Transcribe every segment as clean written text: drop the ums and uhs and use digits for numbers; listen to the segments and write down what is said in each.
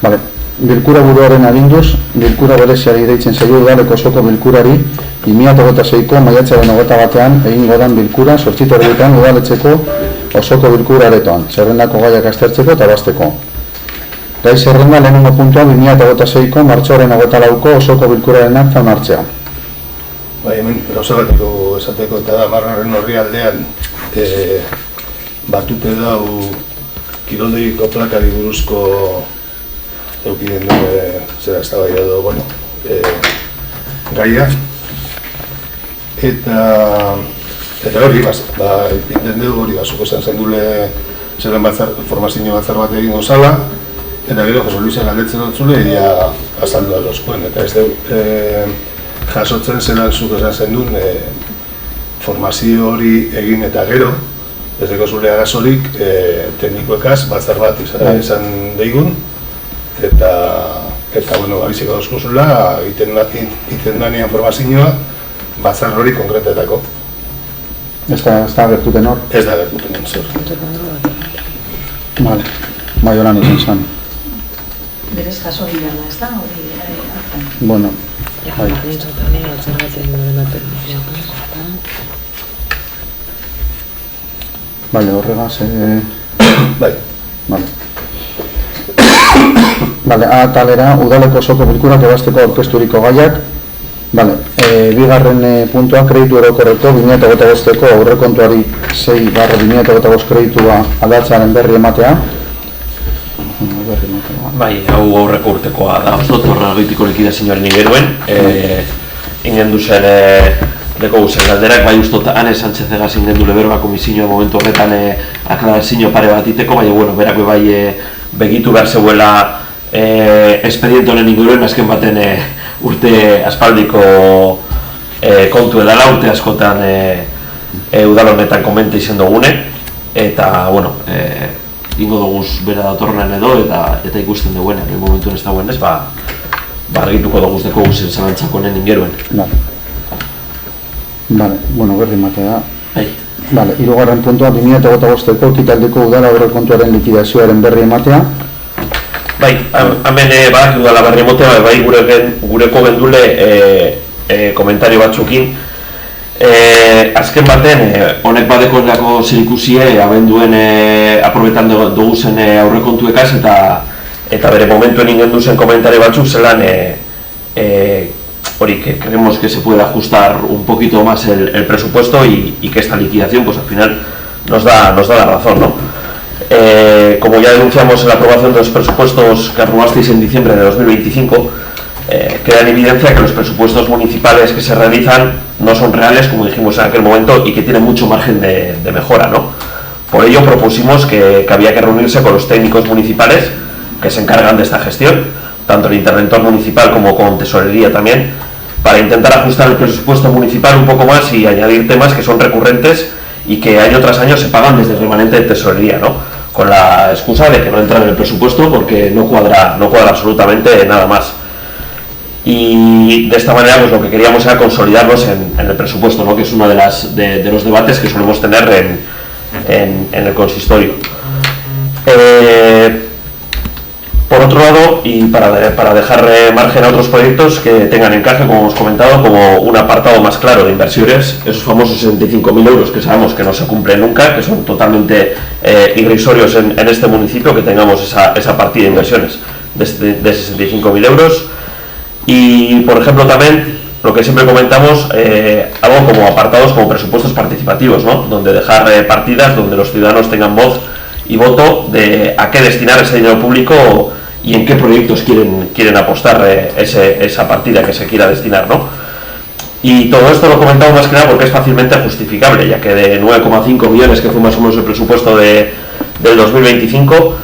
Vale. Bilkura buruaren aginduz, bilkura bereziari deitzen zaio udaleko osoko bilkurari 2026ko maiatzaren 21 egingo dan bilkura 8:30 udaletxeko osoko bilkura aretoan, zerrendako gaiak aztertzeko eta bazteko. Gai zerrenda lehenengo puntua 2026ko martxoaren 24ko osoko bilkuraren akta onartzea. Bai, hemen gauzabateko esateko eta da Margarren horri aldean batute dau kiroldegiko plakari buruzko eukiden zera eztabaida edo, bueno, gaia. Eta hori, iten dugu hori, zuko zen dule zeren formazio batzar bat egin gozala, eta gero Jose Luisa galdetzen dutzule, ia azaldu alozkoen, eta ez dugu jasotzen zelan zuko esan duen formazio hori egin eta gero, ez dugu zule arazorik teknikoekaz batzar bat izan deigun, eta bueno, abiziko dauzkozula, iten danean formazioa batzar hori konkretetako. Ez da gertuten hor? Ez da gertuten zer. Vale, Maioran izan zen. Berez jaso dira, ez da hori hartan? Bueno, bai. Vale, horregaz, Bai. Vale. Vale, atalera, udaleko osoko bilkurak ebazteko aurkezturiko gaiak. Vale, bigarren puntua, kreditu orokorreko 2025ko aurrekontuari 6/2025 kreditua aldatzearen berri ematea. Bai, hau aurreko urtekoa da, ostotorra goitiko likidazioaren ingeruen. Ingen duzen deko guzen galderak, bai ustot Ane Sánchez egaz ingen du leberba komisioa momentu horretan aklarazio pare bat iteko, baina bueno, berako bai begitu behar zeuela espediente honen inguruen azken baten urte aspaldiko kontu edala, urte askotan udal honetan komente izen dugune, eta bueno, ingo duguz bera datorrenan edo eta ikusten duguena, momentu ez dagoen ez, argituko duguz deko guzen zalantzako honen ingeruen. Vale, bueno, berri matea. Vale, hirugarren puntua 2025ko ekitaldeko udala aurrekontuaren likidazioaren berri ematea. Bai, hemen badakigu dala berri emotea, bai gureko gendule komentario batzukin. Azken baten, honek badeko erako zerikusie, abenduen aprobetan dugu zen aurrekontuekaz eta bere momentuen ingen duzen komentario batzuk zelan hori, que creemos que se puede ajustar un poquito más el presupuesto y que esta liquidación, pues al final nos da la razón, ¿no? Como ya denunciamos en la aprobación de los presupuestos que aprobasteis en diciembre de 2025, queda en evidencia que los presupuestos municipales que se realizan no son reales, como dijimos en aquel momento, y que tienen mucho margen de mejora, ¿no? Por ello propusimos que había que reunirse con los técnicos municipales que se encargan de esta gestión, tanto el interventor municipal como con tesorería también, para intentar ajustar el presupuesto municipal un poco más y añadir temas que son recurrentes y que año tras año se pagan desde el remanente de tesorería, ¿no? Con la excusa de que no entran en el presupuesto porque no cuadra absolutamente nada más. Y de esta manera pues lo que queríamos era consolidarlos en el presupuesto, ¿no? Que es uno de los debates que solemos tener en el consistorio. Por otro lado, y para dejar margen a otros proyectos que tengan encaje, como hemos comentado, como un apartado más claro de inversiones, esos famosos 65.000 euros que sabemos que no se cumplen nunca, que son totalmente irrisorios en este municipio, que tengamos esa partida de inversiones de 65.000 euros. Y, por ejemplo, también lo que siempre comentamos, algo como apartados como presupuestos participativos, ¿no? Donde dejar partidas donde los ciudadanos tengan voz y voto de a qué destinar ese dinero público y en qué proyectos quieren apostar esa partida que se quiera destinar, ¿no? Y todo esto lo comentamos más que nada porque es fácilmente justificable, ya que de 9,5 millones, que fue más o menos el presupuesto del 2025,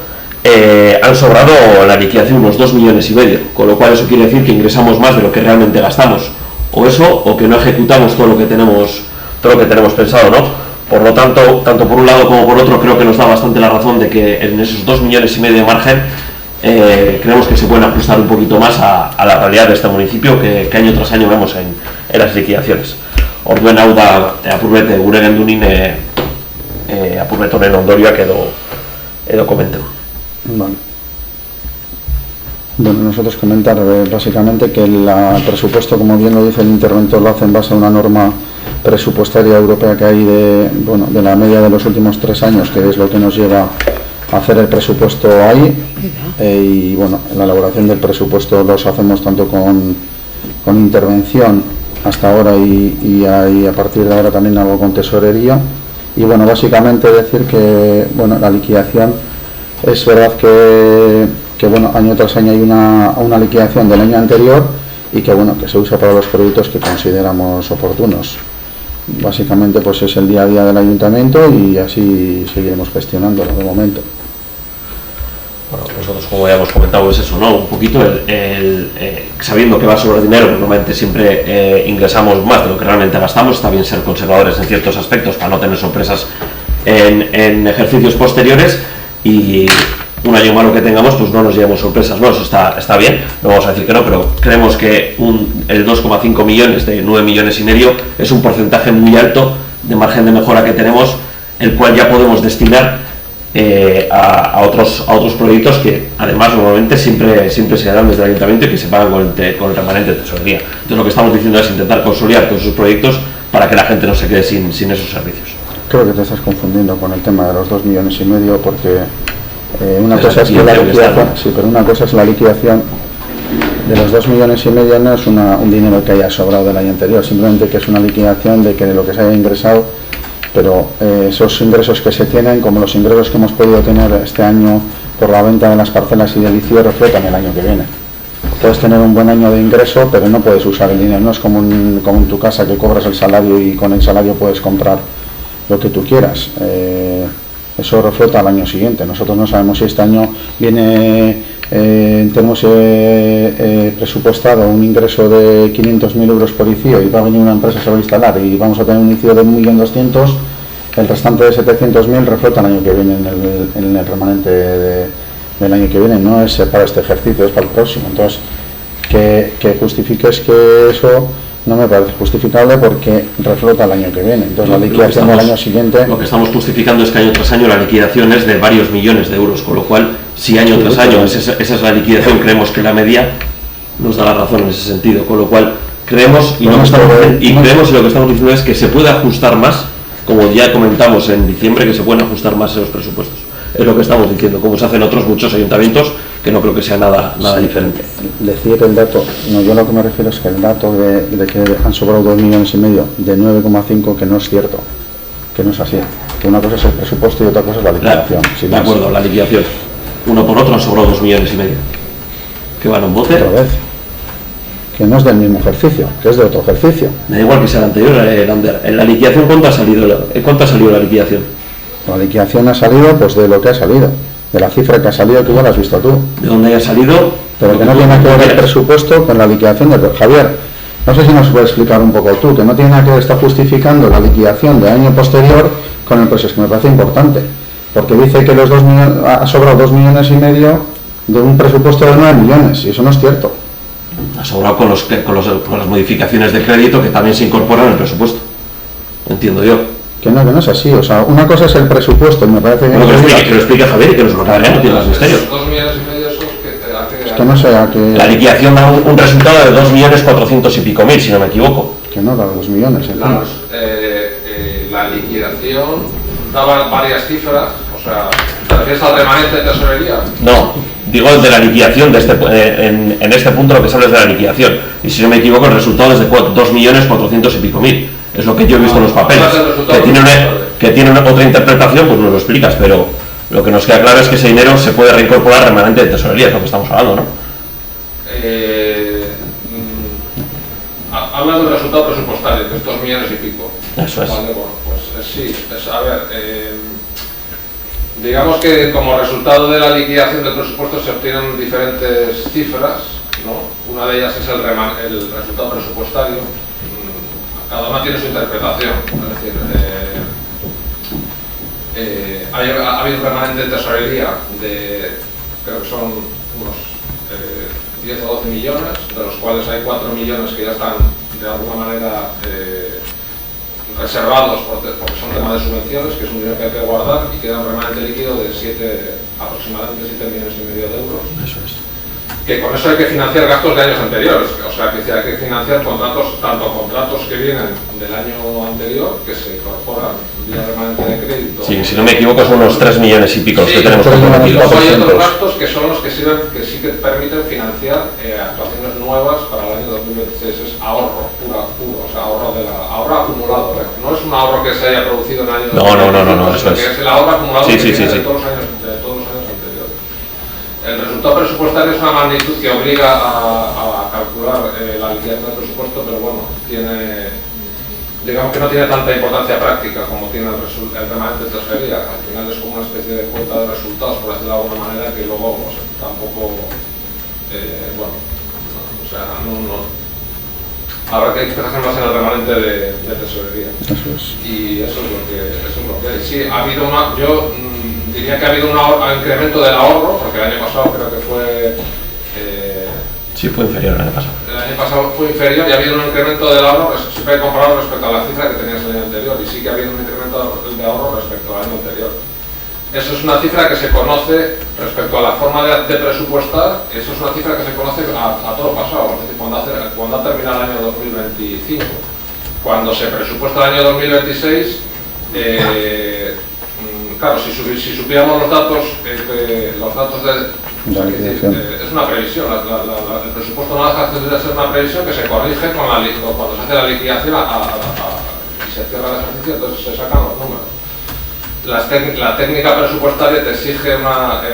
han sobrado la liquidación unos 2,5 millones, con lo cual eso quiere decir que ingresamos más de lo que realmente gastamos, o eso, o que no ejecutamos todo lo que tenemos pensado, ¿no? Por lo tanto, tanto por un lado como por otro, creo que nos da bastante la razón de que en esos 2,5 millones de margen creemos que se pueden ajustar un poquito más a la realidad de este municipio que año tras año vemos en las liquidaciones. Orduen hau da apurbete gure gendunin apurbetonen ondorioak edo komenteu. Vale. Bueno, nosotros comentar básicamente que el presupuesto, como bien lo dice el interventor, lo hace en base a una norma presupuestaria europea que hay de la media de los últimos 3 años, que es lo que nos lleva a hacer el presupuesto ahí. Y bueno, la elaboración del presupuesto los hacemos tanto con intervención hasta ahora y a partir de ahora también algo con tesorería. Y bueno, básicamente decir que bueno, la liquidación es verdad que bueno, año tras año hay una liquidación del año anterior y que bueno, que se usa para los proyectos que consideramos oportunos. Básicamente pues es el día a día del ayuntamiento y así seguiremos gestionándolo de momento. Bueno, nosotros, como ya hemos comentado, es eso, ¿no? Un poquito sabiendo que va a sobrar dinero, normalmente siempre ingresamos más de lo que realmente gastamos. Está bien ser conservadores en ciertos aspectos para no tener sorpresas en ejercicios posteriores, y un año malo que tengamos, pues no nos llevemos sorpresas, ¿no? Eso está bien, no vamos a decir que no, pero creemos que el 2,5 millones de 9 millones y medio es un porcentaje muy alto de margen de mejora que tenemos, el cual ya podemos destinar a otros proyectos que además normalmente siempre se dan desde el ayuntamiento y que se pagan con el remanente de tesorería. Entonces lo que estamos diciendo es intentar consolidar todos esos proyectos para que la gente no se quede sin esos servicios. Creo que te estás confundiendo con el tema de los 2 millones y medio, porque una cosa es que la liquidación, sí, pero una cosa es la liquidación de los 2 millones y medio, no es un dinero que haya sobrado del año anterior, simplemente que es una liquidación de que de lo que se haya ingresado, pero esos ingresos que se tienen, como los ingresos que hemos podido tener este año por la venta de las parcelas y del ICIO, reflejan el año que viene. Puedes tener un buen año de ingreso, pero no puedes usar el dinero, no es como en tu casa que cobras el salario y con el salario puedes comprar lo que tú quieras. Eso refleja al año siguiente. Nosotros no sabemos si este año tenemos presupuestado un ingreso de 500.000 euros por ICIO y va a venir una empresa, se va a instalar y vamos a tener un ICIO de 1.200.000, el restante de 700.000 refleja el año que viene en el remanente del año que viene. No es para este ejercicio, es para el próximo. Entonces, que justifiques que eso no me parece justificable, porque reflota el año que viene. Entonces la liquidación del año siguiente... Lo que estamos justificando es que año tras año la liquidación es de varios millones de euros, con lo cual, si año tras año esa es la liquidación, creemos que la media nos da la razón en ese sentido, con lo cual creemos y lo que estamos diciendo es que se puede ajustar más, como ya comentamos en diciembre, que se pueden ajustar más esos presupuestos. Es lo que estamos diciendo, como se hace en otros muchos ayuntamientos, que no creo que sea nada diferente. Decir el dato, no, yo lo que me refiero es que el dato de que han sobrado 2 millones y medio de 9,5, que no es cierto, que no es así, que una cosa es el presupuesto y otra cosa es la liquidación. Claro, de acuerdo, la liquidación. Uno por otro han sobrado 2 millones y medio. ¿Que van a un bote? Otra vez. Que no es del mismo ejercicio, que es de otro ejercicio. Me da igual que sea el anterior, Lander. En la liquidación, ¿cuánto ha salido la liquidación? La liquidación ha salido pues de lo que ha salido, de la cifra que ha salido, que ya la has visto tú. ¿De dónde haya salido? Pero que no tiene que ver el presupuesto con la liquidación de Javier. No sé si nos puedes explicar un poco tú, que no tiene nada que ver, está justificando la liquidación del año posterior con el presupuesto, que me parece importante, porque dice que ha sobrado 2 millones y medio de un presupuesto de 9 millones, y eso no es cierto. Ha sobrado con las modificaciones de crédito que también se incorporan en el presupuesto, entiendo yo. Que no es así, o sea, una cosa es el presupuesto, y me parece bien. Bueno, que lo explique Javier y que nos lo aclare, no tiene más misterio. 2 millones y medio esos que... Es que no sé a qué... La liquidación da un resultado de 2.400.000 y pico, si no me equivoco. Que no da 2 millones. La liquidación daba varias cifras, o sea, ¿te refieres al remanente de tesorería? No, digo de la liquidación, en este punto lo que sale es de la liquidación. Y si no me equivoco, el resultado es de 2.400.000 y pico. Es lo que yo he visto en los papeles. Que tiene otra interpretación, pues nos lo explicas, pero lo que nos queda claro es que ese dinero se puede reincorporar al remanente de tesorería, es lo que estamos hablando, ¿no? Hablas del resultado presupuestario, que es 2 millones y pico. Eso es. Vale, bueno, pues sí, a ver, digamos que como resultado de la liquidación del presupuesto se obtienen diferentes cifras, ¿no? Una de ellas es el resultado presupuestario. Cada una tiene su interpretación, es decir, ha habido un remanente de tesorería de, creo que son unos 10 o 12 millones, de los cuales hay 4 millones que ya están de alguna manera reservados porque son temas de subvenciones, que es un dinero que hay que guardar, y queda un remanente líquido de aproximadamente 7 millones y medio de euros. Eso es. que con eso hay que financiar gastos de años anteriores, o sea, que hay que financiar contratos, tanto contratos que vienen del año anterior, que se incorporan vía remanente de crédito. Sí, si no me equivoco son unos 3 millones y pico los Sí, que tenemos luego comprometidos. hay otros gastos que son los que sirven, que sí que permiten financiar actuaciones nuevas para el año 2026, es ahorro, puro, o sea, ahorro acumulado, no es un ahorro que se haya producido en el año 2025, no, eso que es el ahorro acumulado sí, que sí, viene sí. de todos los años anteriores. El resultado presupuestario es una magnitud que obliga a calcular la liquidación del presupuesto, pero bueno, digamos que no tiene tanta importancia práctica como tiene el remanente de tesorería. Al final es como una especie de cuenta de resultados, por decirlo de alguna manera, que luego tampoco, habrá que fijarse más en el remanente de tesorería. Eso es. Y eso es lo que hay. Sí, ha habido yo diría que ha habido un incremento del ahorro, porque el año pasado creo que fue... Sí, fue inferior el año pasado. El año pasado fue inferior y ha habido un incremento del ahorro, siempre comparado respecto a la cifra que tenías el año anterior, y sí que ha habido un incremento de ahorro respecto al año anterior. Eso es una cifra que se conoce respecto a la forma de presupuestar, eso es una cifra que se conoce a todo pasado, es decir, cuando ha terminado el año 2025. Cuando se presupuesta el año 2026, claro, si supiéramos los datos de... es una previsión, el presupuesto no deja de ser una previsión que se corrige cuando se hace la liquidación y se cierra el ejercicio, entonces se sacan los números. La técnica presupuestaria te exige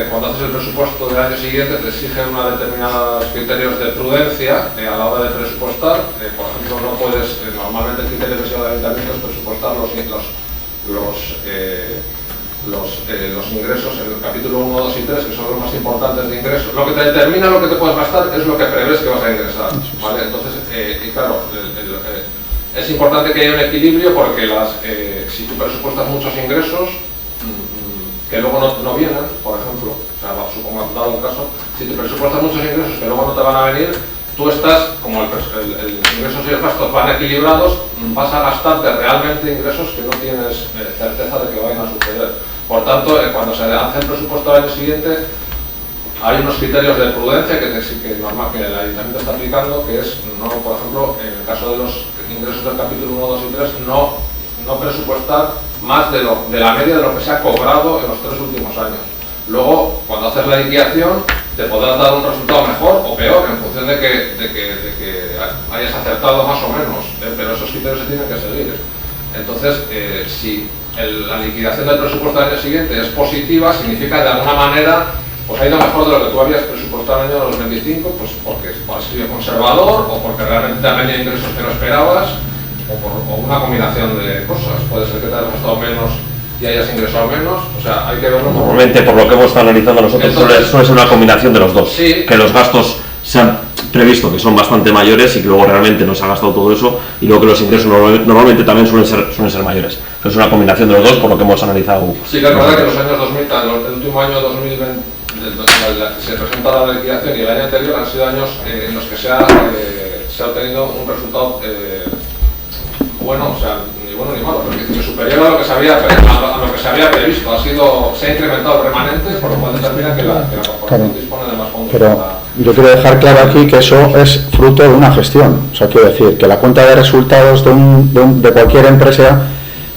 cuando haces el presupuesto del año siguiente, te exige unos determinados criterios de prudencia a la hora de presupuestar. Por ejemplo, no puedes, normalmente el criterio que se da del ayuntamiento es presupuestar los ingresos en el capítulo 1, 2 y 3, que son los más importantes de ingresos. Lo que te determina lo que te puedes gastar es lo que prevés que vas a ingresar, ¿vale? Entonces, y claro, es importante que haya un equilibrio porque si tú presupuestas muchos ingresos que luego no vienen, por ejemplo, o sea, supongo dado un caso, si te presupuestas muchos ingresos que luego no te van a venir, tú estás, como el ingresos y los gastos van equilibrados, vas a gastarte realmente ingresos que no tienes certeza de que vayan a suceder. Por tanto, cuando se hace el presupuesto al año siguiente, hay unos criterios de prudencia que normal que el ayuntamiento está aplicando, que es, por ejemplo, en el caso de los ingresos del capítulo 1, 2 y 3, no presupuestar más de la media de lo que se ha cobrado en los 3 últimos años. Luego, cuando haces la liquidación, te podrás dar un resultado mejor o peor en función de que hayas acertado más o menos, pero esos criterios se tienen que seguir. Entonces, si la liquidación del presupuesto del año siguiente es positiva, significa que de alguna manera pues ha ido mejor de lo que tú habías presupuestado en el año 2025, pues porque has sido conservador o porque realmente te han venido ingresos que no esperabas o una combinación de cosas. Puede ser que te hayas gastado menos y hayas ingresado menos, o sea, hay que verlo. Normalmente, por lo que hemos estado analizando nosotros, suele ser una combinación de los dos. Sí. Que los gastos se han previsto que son bastante mayores y que luego realmente no se ha gastado todo eso, y luego que los ingresos normalmente también suelen ser mayores. Es una combinación de los dos, por lo que hemos analizado. Sí, que es verdad que los años 2000, el último año 2020, se presenta la liquidación, y el año anterior han sido años en los que se ha obtenido un resultado bueno, o sea, ni bueno ni malo, pero superior a lo que se había previsto. Se ha incrementado el remanente, por lo cual determina que la corporación dispone de más fondos. Pero yo quiero dejar claro aquí que eso es fruto de una gestión. O sea, quiero decir que la cuenta de resultados de cualquier empresa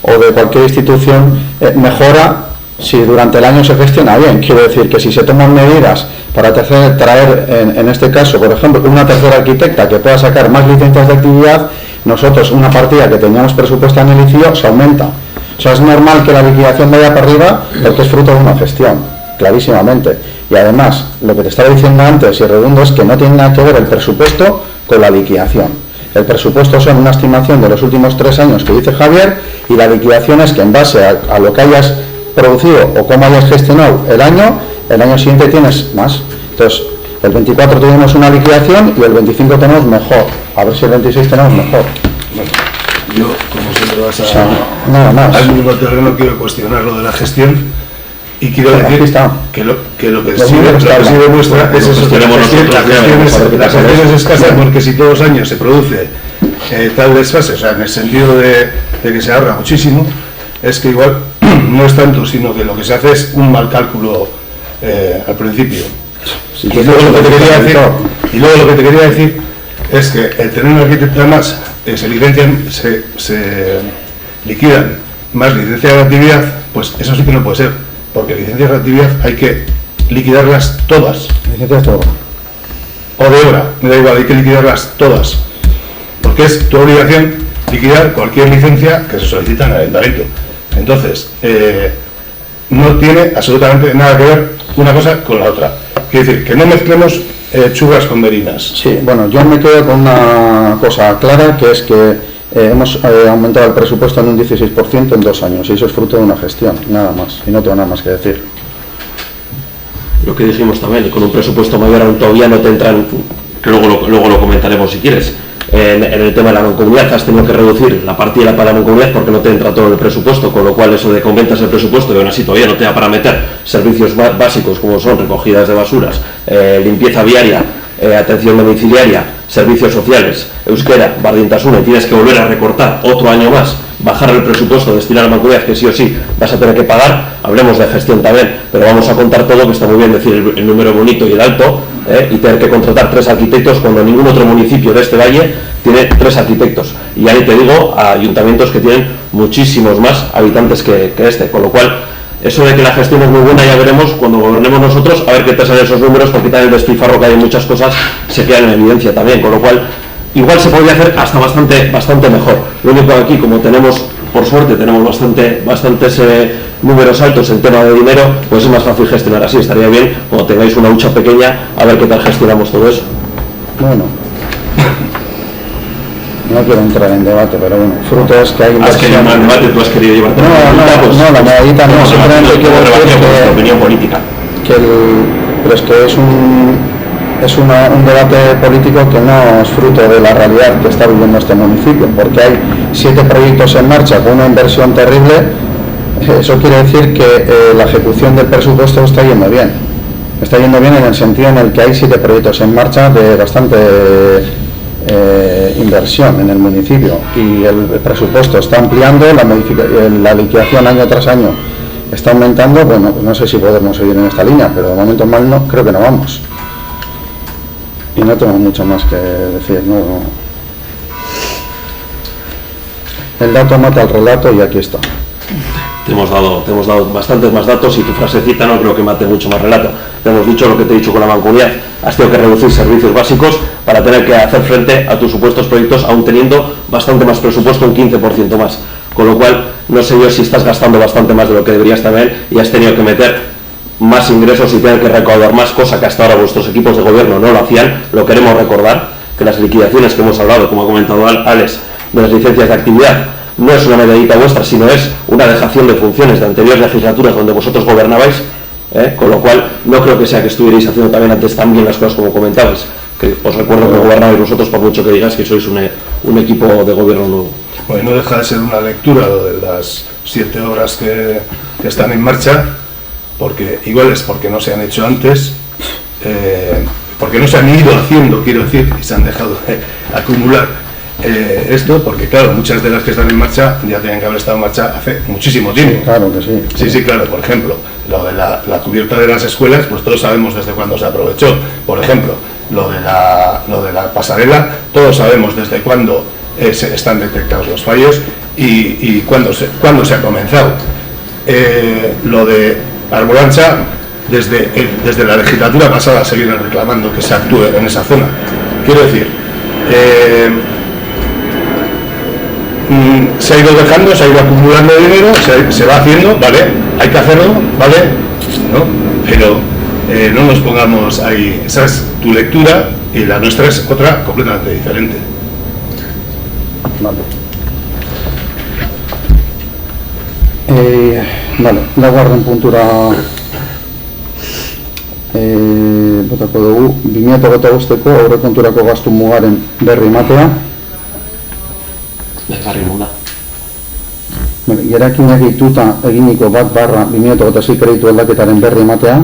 o de cualquier institución mejora si durante el año se gestiona bien. Quiero decir que si se toman medidas para traer, en este caso, por ejemplo, una tercera arquitecta que pueda sacar más licencias de actividad, nosotros una partida que teníamos presupuestada en el inicio se aumenta. O sea, es normal que la liquidación vaya para arriba porque es fruto de una gestión, clarísimamente. Y además, lo que te estaba diciendo antes y redundo es que no tiene nada que ver el presupuesto con la liquidación. El presupuesto son una estimación de los últimos 3 años que dice Javier, y la liquidación es que en base a lo que hayas producido o cómo hayas gestionado el año siguiente tienes más. Entonces, el 24 tuvimos una liquidación y el 25 tenemos mejor. A ver si el 26 tenemos mejor. Bueno, yo, como siempre vas nada más. al mismo terreno, quiero cuestionar lo de la gestión y quiero decir que lo que sí demuestra es eso, que la gestión es escasa, porque si todos los años se produce tal desfase, o sea, en el sentido de que se ahorra muchísimo, es que igual no es tanto, sino que lo que se hace es un mal cálculo al principio. Si Y luego lo que te quería decir es que el tener un arquitecto además se liquidan más licencias de actividad, pues eso sí que no puede ser, porque licencias de actividad hay que liquidarlas todas. Licencias de obra. O de obra, me da igual, hay que liquidarlas todas, porque es tu obligación liquidar cualquier licencia que se solicita en el ayuntamiento. Entonces, no tiene absolutamente nada que ver una cosa con la otra. Quiere decir, que no mezclemos churras con merinas. Sí, bueno, yo me quedo con una cosa clara, que es que hemos aumentado el presupuesto en un 16% en 2 años, y eso es fruto de una gestión, nada más, y no tengo nada más que decir. Lo que dijimos también, con un presupuesto mayor aún todavía no te entran, que luego lo comentaremos si quieres. En el tema de la mancomunidad has tenido que reducir la partida para la mancomunidad porque no te entra todo el presupuesto, con lo cual eso de que aumentas el presupuesto y aún así todavía no te da para meter servicios básicos como son recogidas de basuras, limpieza viaria, atención domiciliaria, servicios sociales, euskera, bardintasuna, y tienes que volver a recortar otro año más, bajar el presupuesto, destinar a la mancomunidad, que sí o sí vas a tener que pagar. Hablemos de gestión también, pero vamos a contar todo, que está muy bien decir el número bonito y el alto, y tener que contratar 3 arquitectos cuando ningún otro municipio de este valle tiene 3 arquitectos. Y ya ni te digo a ayuntamientos que tienen muchísimos más habitantes que este, con lo cual eso de que la gestión es muy buena ya veremos cuando gobernemos nosotros, a ver qué te salen esos números, porque también el despilfarro que hay en muchas cosas se queda en evidencia también, con lo cual igual se podría hacer hasta bastante mejor. Lo único que aquí, como tenemos, por suerte, tenemos bastantes números altos en tema de dinero, pues es más fácil gestionar así. Estaría bien cuando tengáis una hucha pequeña a ver qué tal gestionamos todo eso. Bueno, no quiero entrar en debate, pero bueno, fruto es que hay Has querido inversión. un debate, tú has querido llevarte No, la medallita no, simplemente quiero decir que opinión política. pero es que es un debate político que no es fruto de la realidad que está viviendo este municipio, porque hay 7 proyectos en marcha con una inversión terrible. Eso quiere decir que la ejecución del presupuesto está yendo bien. Está yendo bien en el sentido en el que hay 7 proyectos en marcha de bastante inversión en el municipio, y el presupuesto está ampliando, la liquidación año tras año está aumentando. Bueno, no sé si podemos seguir en esta línea, pero de momento mal no, creo que no vamos. Y no tengo mucho más que decir, ¿no? El dato mata el relato y aquí está. Te hemos dado bastantes más datos y tu frasecita no creo que mate mucho más relato. Te hemos dicho lo que te he dicho con la mancomunidad. Has tenido que reducir servicios básicos para tener que hacer frente a tus supuestos proyectos, aún teniendo bastante más presupuesto, un 15% más. Con lo cual, no sé yo si estás gastando bastante más de lo que deberías también y has tenido que meter más ingresos y tener que recaudar más, cosa que hasta ahora vuestros equipos de gobierno no lo hacían. Lo queremos recordar, que las liquidaciones que hemos hablado, como ha comentado Alex, de las licencias de actividad, no es una medallita vuestra, sino es una dejación de funciones de anteriores legislaturas donde vosotros gobernabais, con lo cual no creo que sea que estuvierais haciendo también antes tan bien las cosas como comentabais, que os recuerdo que gobernabais vosotros, por mucho que digáis que sois un equipo de gobierno nuevo. Bueno, no deja de ser una lectura lo de las 7 obras que están en marcha, porque igual es porque no se han hecho antes, porque no se han ido haciendo, quiero decir, y se han dejado acumular esto, porque claro, muchas de las que están en marcha ya tienen que haber estado en marcha hace muchísimo tiempo. Claro que sí. Sí, claro, por ejemplo, lo de la cubierta de las escuelas, pues todos sabemos desde cuándo se aprovechó. Por ejemplo, lo de la pasarela, todos sabemos desde cuándo están detectados los fallos y cuándo se ha comenzado. Lo de Arbolancha, desde la legislatura pasada se viene reclamando que se actúe en esa zona. Quiero decir, se ha ido dejando, se ha ido acumulando dinero, se va haciendo, ¿vale? Hay que hacerlo, ¿vale? ¿No? Pero no nos pongamos ahí. Esa es tu lectura y la nuestra es otra completamente diferente. Vale. Vale, laugarren puntura botako dugu 2025ko aurrekonturako gastu mugaren berri ematea. Gerakinak dituta eginiko 1/2026 kreditu aldaketaren berri ematea.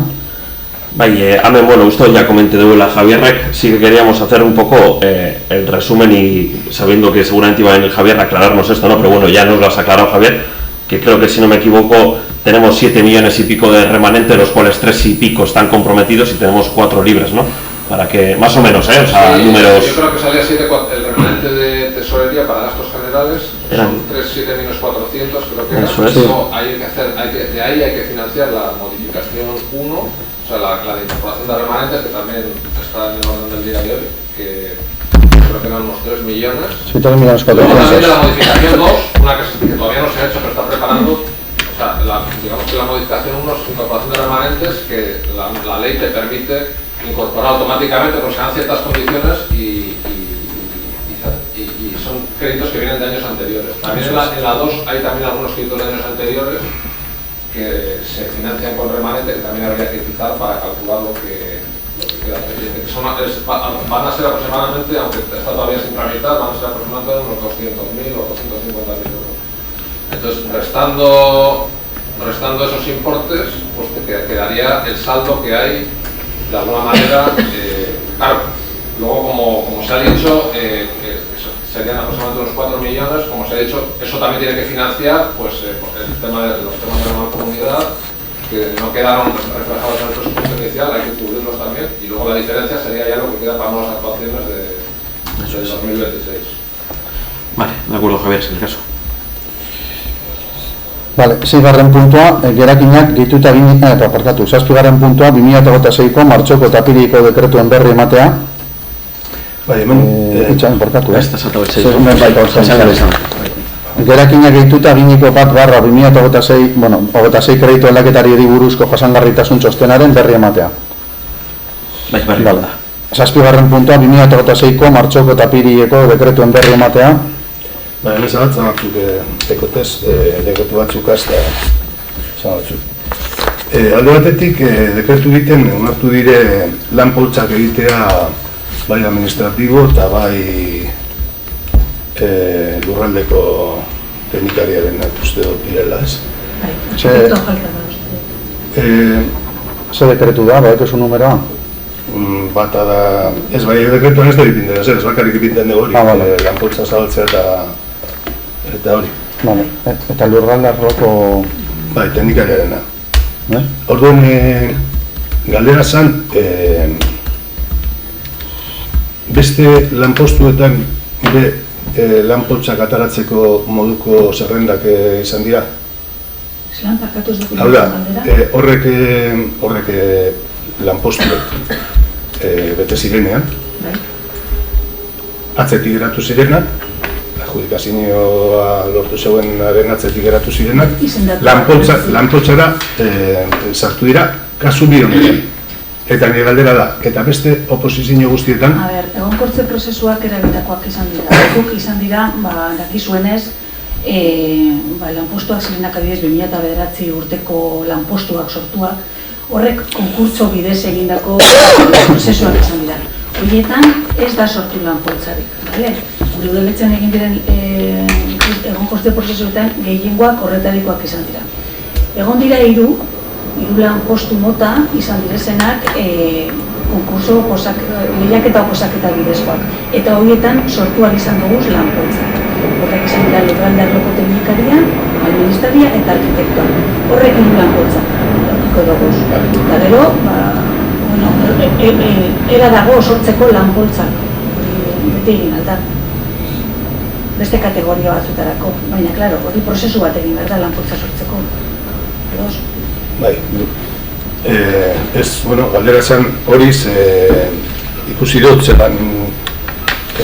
Hemen, bueno, esto ya comenté de la Javierrek, sí que queríamos hacer un poco el resumen y sabiendo que seguramente iba a venir Javier a aclararnos esto, ¿no? Pero bueno, ya nos lo has aclarado, Javier. que creo que, si no me equivoco, tenemos 7 millones y pico de remanente, de los cuales 3 y pico están comprometidos y tenemos 4 libres, ¿no? Para que, más o menos, o sea, sí, números... Yo creo que salía 7, el remanente de tesorería para gastos generales son 7 menos 400, creo que eso es. Luego de ahí hay que financiar la modificación 1, o sea, la de incorporación de remanentes, que también está en el orden del día de hoy, que creo que eran unos 3 millones. Sí, 3 millones Luego también de 400. la modificación 2, una que todavía no se ha hecho, pero está preparando. O sea, digamos que la modificación 1 es incorporación de remanentes, que la ley te permite incorporar automáticamente, porque se dan ciertas condiciones y son créditos que vienen de años anteriores. También en la 2 hay también algunos créditos de años anteriores que se financian con remanente, que también habría que fijar para calcular lo que queda pendiente. Van a ser aproximadamente, aunque está todavía sin tramitar, van a ser aproximadamente unos 200.000 o 250.000 euros. Entonces, restando esos importes, pues te quedaría el saldo que hay, de alguna manera, claro, luego como se ha dicho, serían aproximadamente unos 4 millones, como se ha dicho, eso también tiene que financiar pues, los temas de la mancomunidad, que no quedaron reflejados en el presupuesto inicial, hay que cubrirlos también, y luego la diferencia sería ya lo que queda para nuevas actuaciones de 2026. Vale, de acuerdo, Javier, es el caso. Vale, 6. puntua, gerakinak gehituta parkatu. 7. puntua, 2026ko martxoko eta apirileko dekretuen berri ematea. Bai, hemen... Itxan, parkatu, Esta saltado el 6. Gerakinak gehituta giniko 1/2026, bueno, 26 kreditu aldaketari buruzko jasangarritasun txostenaren berri ematea. Bai, berri. Vale. 7. puntua, 2026ko martxoko eta apirileko dekretuen berri ematea. Ba, hemen zabaltzen batzuk tekotez, dekretu batzuk azta zabaltzuk. Alde batetik, dekretu egiten, onartu dire lan poltsak egitea bai administratibo eta bai lurraldeko teknikariaren uste dut direla, ez? Ze dekretu da, bai, ezu numeroa? Bata da, ez bai, dekretuan ez da egiten dira, ez bakarrik egiten dugu hori, lan poltsa zabaltzea eta hori. Vale, eta lurralde arloko... Bai, teknikariarena. Orduan, galdera zan, beste lanpostuetan lanpoltsak ataratzeko moduko zerrendak izan dira? Zelan parkatu ez dut Hau da, horrek lanpostuek bete zirenean, atzetik geratu zirenak, adjudikazioa lortu zeuenaren atzetik geratu zirenak, lanpoltsara sartu dira kasu bi honetan. Eta nire galdera da, eta beste oposizio guztietan... A ber, egonkortze prozesuak erabitakoak izan dira. Guk izan dira, dakizuenez, lanpostuak zirenak adibidez 2009 urteko lanpostuak sortuak, horrek konkurtso bidez egindako prozesuak izan dira. Horietan ez da sortu lanpoltzarik, bale? Gure udaletxean egin diren egonkortze prozesuetan gehiengoak horretarikoak izan dira. Egon dira hiru lanpostu mota izan direzenak konkurso lehiaketa oposaketa bidezkoak. Eta horietan sortuak izan dugu lanpoltzak. Horrek izan dira lurralde arloko teknikaria, administraria eta arkitektoa. Horrek hiru lanpoltzak aurkiko dugu. Eta gero, era dago sortzeko lanpoltzak. Beti egin alda. Beste kategoria batzutarako. Baina, klaro, hori prozesu bat egin behar da lanpoltza sortzeko. Bai, galdera zen horiz ikusi dut zelan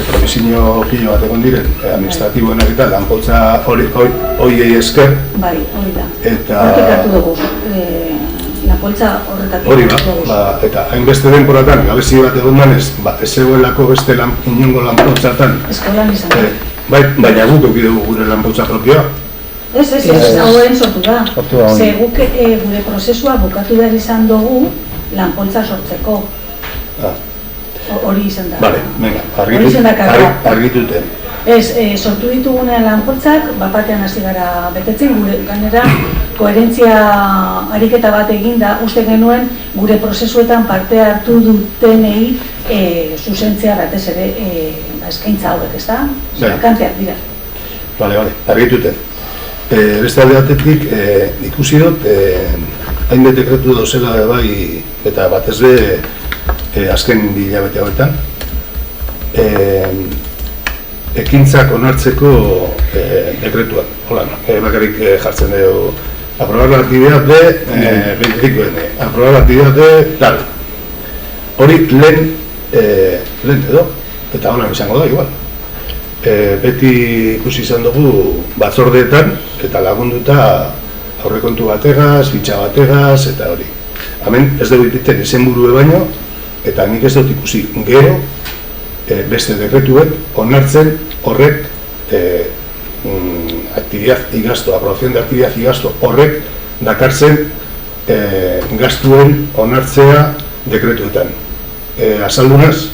provizio pilo bat egon diren administratiboenak eta lanpoltza horiei esker. Bai, hori da. Eta... Hortik hartu dugu, lanpoltza horretatik hori hartu dugu. Eta hainbeste denporatan, gabezi bat egon danez, ez zegoelako beste inongo lanpoltzatan. Eskolan izan da. Baina guk eduki dugu gure lanpoltza propioa. Ez, hauen sortu da. Ze guk gure prozesua bukatu behar izan dugu lanpoltza sortzeko. Hori izan da. Bale, argituten. Ez, sortu ditugunean lanpoltzak, batean hasi gara betetzen, gure gainera koherentzia ariketa bat egin da, uste genuen gure prozesuetan parte hartu dutenei zuzentzea batez ere eskaintza hauek, ez da? Bakanteak dira. Bale, argituten. Beste alde batetik, ikusi dut, hainbat dekretu dozela bai, eta batez be azken hilabete hauetan, ekintzak onartzeko dekretuak. Hola, bakarrik jartzen dugu, aprobar la actividad de 25N, aprobar la actividad de tal. Hori lehen edo, eta honan izango da, igual. Beti ikusi izan dugu batzordeetan eta lagunduta aurrekontu bategaz, fitxa bategaz eta hori. Hemen ez dugu egiten izenburue baino eta nik ez dut ikusi gero beste dekretuek onartzen horrek actividad y gasto, aprobación de actividad y gasto horrek dakartzen gastuen onartzea dekretuetan. Azaldunaz?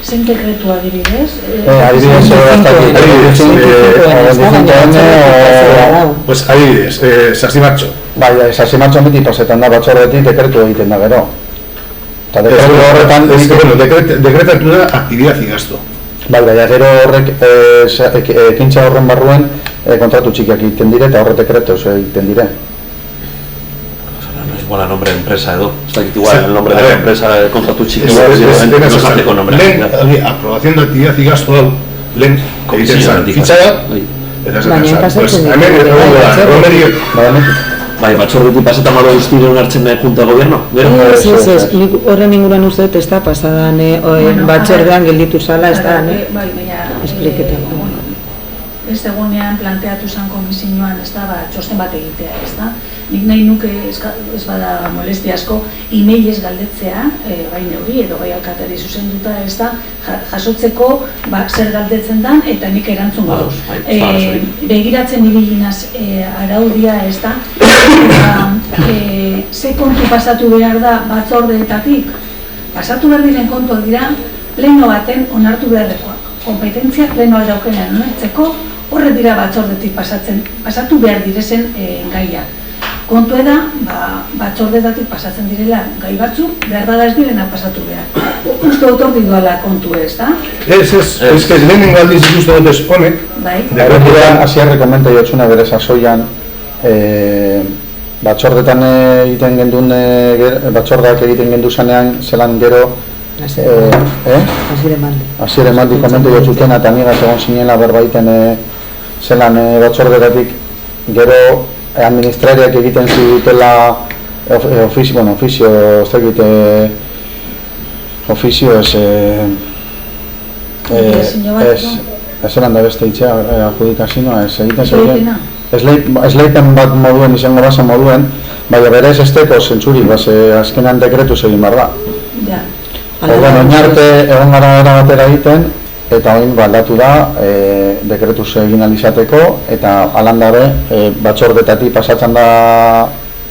Zen dekretu adibidez? Adibidez, pues adibidez, Sasimartxo. Bai, Sasimartxo beti pasetan da batzordetik dekretu egiten da gero. Eta dekretu horretan... Dekretatu da actividad y gasto. Bai, gero horrek ekintza horren barruen kontratu txikiak egiten dire eta horre dekretu egiten dire. Igual el nombre de empresa, Edo. Está aquí igual el nombre de la empresa, el contrato chico, no se hace con nombre. Aprobación de actividad y gasto, lehen egiten zan, fitxa da, eta esaten zan. Hemen, Bai, batzordetik pasetan malo guztire onartzen junta de gobierno? Ez, horren inguruan uste dut ez da pasadan batzordean gelditu zala, ez da, espliketako. Ez egunean planteatu zen komisioan, ez da, txosten bat egitea, ez da. Nik nahi nuke ez bada molesti asko, emailez galdetzea, bai neuri edo bai alkateri zuzenduta, ez da, jasotzeko zer galdetzen dan eta nik erantzun gauz. Begiratzen ibilinaz araudia, ez da, ze kontu pasatu behar da batzordeetatik, pasatu behar diren kontuak dira, leheno baten onartu beharrekoak. Kompetentziak leheno daukenean onartzeko, horre dira batzordetik pasatu behar direzen gaiak. Kontu eda, batzordetatik pasatzen direla gai batzuk, behar dara ez direna pasatu behar. Uste dut hori duela kontu ez, da? Ez que lehenengo aldiz ikustu dut ez honek. Bai. Asiarre komenta jotzuna bere sasoian, batzordetan egiten gendun, batzordak egiten gendu zanean, zelan gero, Asiere Maldi komenta jotzuten eta nigaz egon zinela berbaiten zelan batzordetatik gero administrariak egiten zidutela ofizio, ez dakit, ofizio zelan da beste itxea adjudikazioa, ez egiten ziduten. Esleipen bat moduen, izango basa moduen, baina berez ez teko zentzurik, azkenan dekretu egin behar da. Oinarte egon gara batera egiten, eta oin baldatu da dekretuz egin alizateko, eta alandabe batzordetatik pasatzen da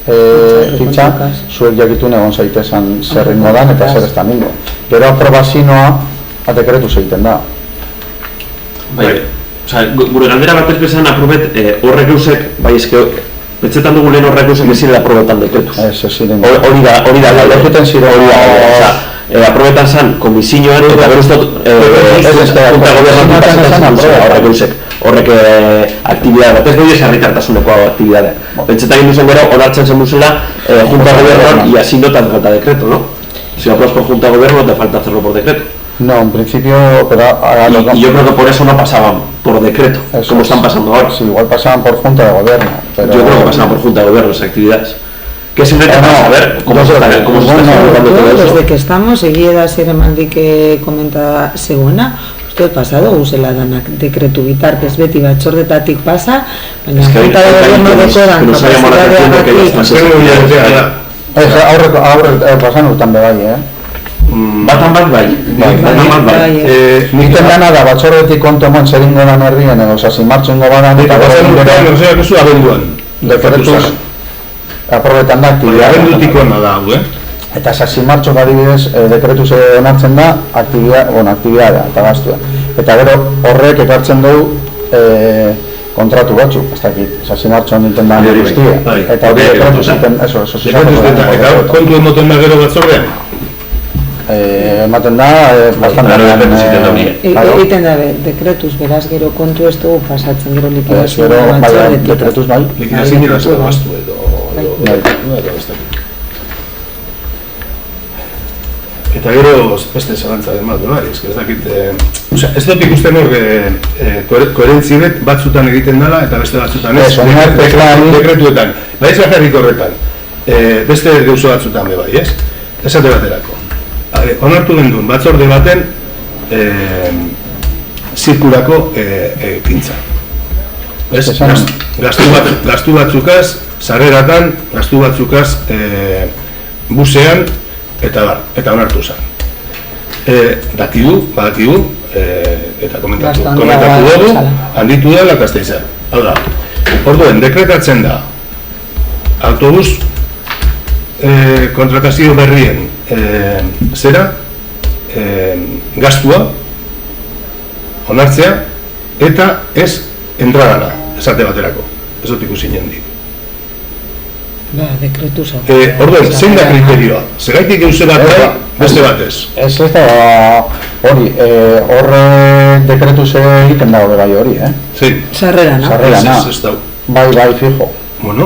fitxa, zuek jakitun egon zaitezan zer ringo dan eta zer ez da ningo. Gero aprobazioa dekretuz egiten da. Gure galdera batez bezan aprobet horrek eusek, bai eske, betxetan dugu lehen horrek eusek ezin da aprobetan dekretuz. Hori da galdera. Aprobetan zan komisioan eta gero ustot junta gobernatu pasetan horrek eusek. Horrek aktibidade bat ez doi esarritartasuneko aktibidade. Betxetan egin duzen gero onartzen zen duzela junta gobierno y así no te falta decreto, ¿no? Si lo apruebas por junta gobierno no te falta hacerlo por decreto. No, en principio, pero... Y yo creo que por eso no pasaban por decreto, como están pasando ahora. Sí, igual pasaban por junta de gobierno, pero... Yo creo que pasaban por junta de gobierno esas actividades. Que simplemente para saber cómo se está ejecutando todo eso. Desde que estamos, egia Asiere Maldi que comenta zegoena, uste pasado usela danak dekretu bitartez beti batzordetatik pasa, baina junta de gobierno dekodan kapazitateagatik... Pasan urtan bebai, Batan bat bai. Nikten dana da batzordetik kontu eman zer ingo dan herrien edo Sasimartxo ingo badan eta Osa, abenduan. dekretuz aprobetan da aktibidea. Abendutik ona da, Eta Sasimartxo adibidez dekretuz onartzen da aktibidea eta gastua. Eta gero horrek ekartzen dugu kontratu batzuk, ez dakit, Sasimartxo ninten da guztia. Eta hori dekretuz iten, eso. Eta kontu emoten da gero batzordean? ematen da, bastante. Egiten da, dekretuz, beraz gero kontu ez dugu pasatzen gero likidazio batzordetik. Dekretuz bai. Likidazio nire gastu edo ez dakit. Eta gero beste zalantza den bat, ez dakit, ez dut ikusten hor koherentziret batzutan egiten dela eta beste batzutan ez, dekretuetan, baiz bakarrik horretan, beste gauzo batzutan be bai, ez? Esate baterako. Onartu gendun batzorde baten zirkulako ekintza. Gastu batzukaz, sarreratan, gastu batzukaz busean, eta onartu zen. Badakigu, eta komentatu dugu, handitu dela Gasteiza. Hau da, orduen, dekretatzen da, autobus kontratazio berrien gastua, onartzea, eta ez entradana, esate baterako, ez dut ikusi nendik. Dekretu zau. Orduen, zein da kriterioa? Zeraitik eusen bat bai, beste batez? Ez da hori, horre dekretu ze egiten dago bai hori, Zein? Sarrerana. Sarrerana. Bai, fijo. Bueno,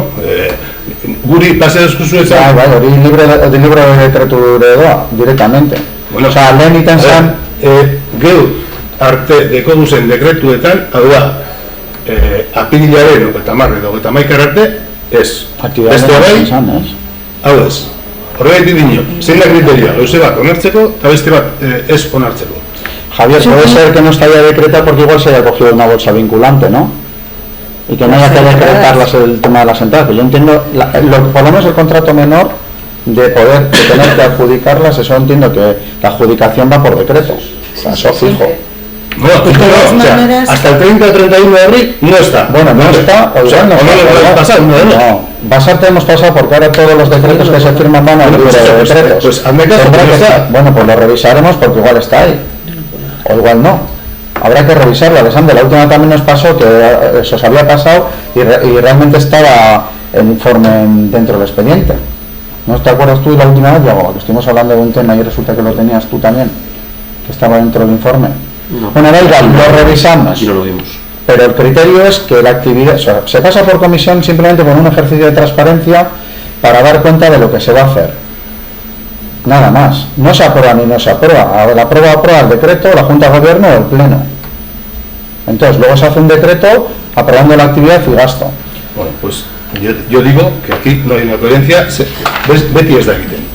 guri pase eskuzu ez? Bai, hori libro de dekretu doa, directamente. Osa, lehen iten zan... Geu arte dekoduzen dekretuetan, hau da, apirilaren, eta maikar arte, ez. Beste bai, hau ez. Horregatik dino, zein da kriterioa, gauze bat onartzeko eta beste bat ez onartzeko. Javier, puede ser que no está ya decretada porque igual se haya cogido una bolsa vinculante, ¿no? Y que no haya que decretarlas el tema de las entradas. Yo entiendo, por lo menos el contrato menor de tener que adjudicarlas, eso entiendo que la adjudicación va por decreto. O sea, eso fijo. Bueno, hasta el 30 o 31 de abril no está. Bueno, no está, o sea, no lo pasado. No, basarte hemos pasado porque ahora todos los decretos que se firman van al libro de decretos. Pues hazme caso, bueno, pues lo revisaremos porque igual está ahí. O igual no. Habrá que revisarlo, Alexander. La última también nos pasó que eso se había pasado y realmente estaba el informe dentro del expediente. ¿No te acuerdas tú de la última vez, Diego? Que estuvimos hablando de un tema y resulta que lo tenías tú también, que estaba dentro del informe. No. Bueno, da igual, lo revisamos. Aquí no lo vimos. Pero el criterio es que la actividad, o sea, se pasa por comisión simplemente con un ejercicio de transparencia para dar cuenta de lo que se va a hacer. Nada más. No se aprueba ni no se aprueba. La aprueba el decreto, la Junta de Gobierno o el Pleno. Entonces, luego se hace un decreto aprobando la actividad y gasto. Bueno, pues yo digo que aquí no hay una coherencia. Beti ez da egiten.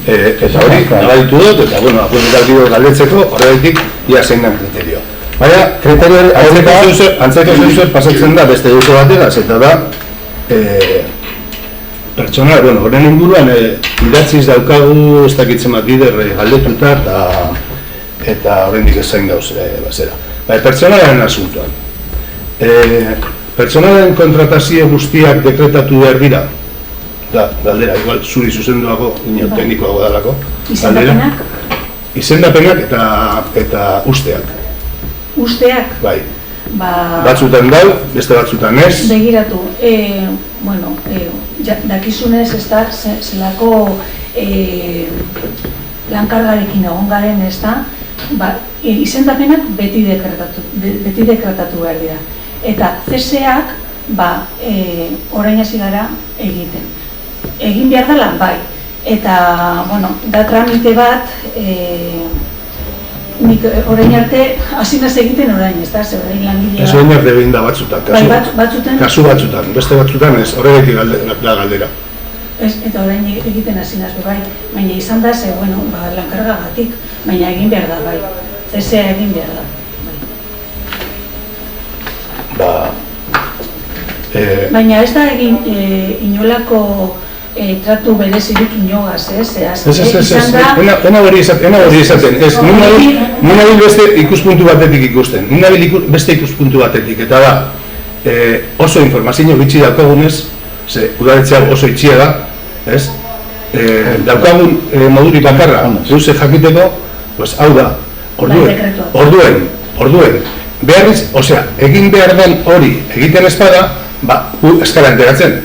Eta hori, nabaritu dut, eta bueno, apuntak bideo galdetzeko, horregatik, ia zein den kriterio. Baina, antzeko zeuzer pasatzen da beste duzu bategaz, eta da, pertsona, bueno, horren inguruan, idatziz daukagu, ez dakitzen bat bider galdetuta, eta horrendik ezain gauz, bazera. Baina, pertsonaren asuntoan. Pertsonaren kontratazio guztiak dekretatu behar dira, da, galdera, igual zuri zuzenduago, teknikoago dalako. Izendapenak? Izendapenak eta usteak. Usteak? Bai. Batzutan dau, beste batzutan ez. Begiratu, bueno, dakizunez ez da, zelako lankargarekin egon garen ez da, izendapenak beti dekretatu behar dira. Eta CSEak, orain hasi gara egiten. Egin behar da lan bai. Eta, bueno, da tramite bat, nik orain arte hasi naz egiten orain, ez da, zer orain langilea. Ez orain arte behin da batzutan, kasu batzutan, beste batzutan ez, horregatik da galdera. Eta orain egiten hasi naz bai, baina izan da, ze, bueno, lankargagatik, baina egin behar da bai, CSEa egin behar da. Baina ez da egin inolako tratu berezirik inogaz, ez? Ena hori esaten, ez, nina bil beste ikuspuntu batetik ikusten, nina bil beste ikuspuntu batetik, eta da, oso informazio bitxi daukagunez, ze udaletxea oso itxia da, ez? Daukagun moduri bakarra, zeuze jakiteko, pues hau da, orduen, beharriz, osea, egin behar den hori egiten espada, gu eskala enteratzen,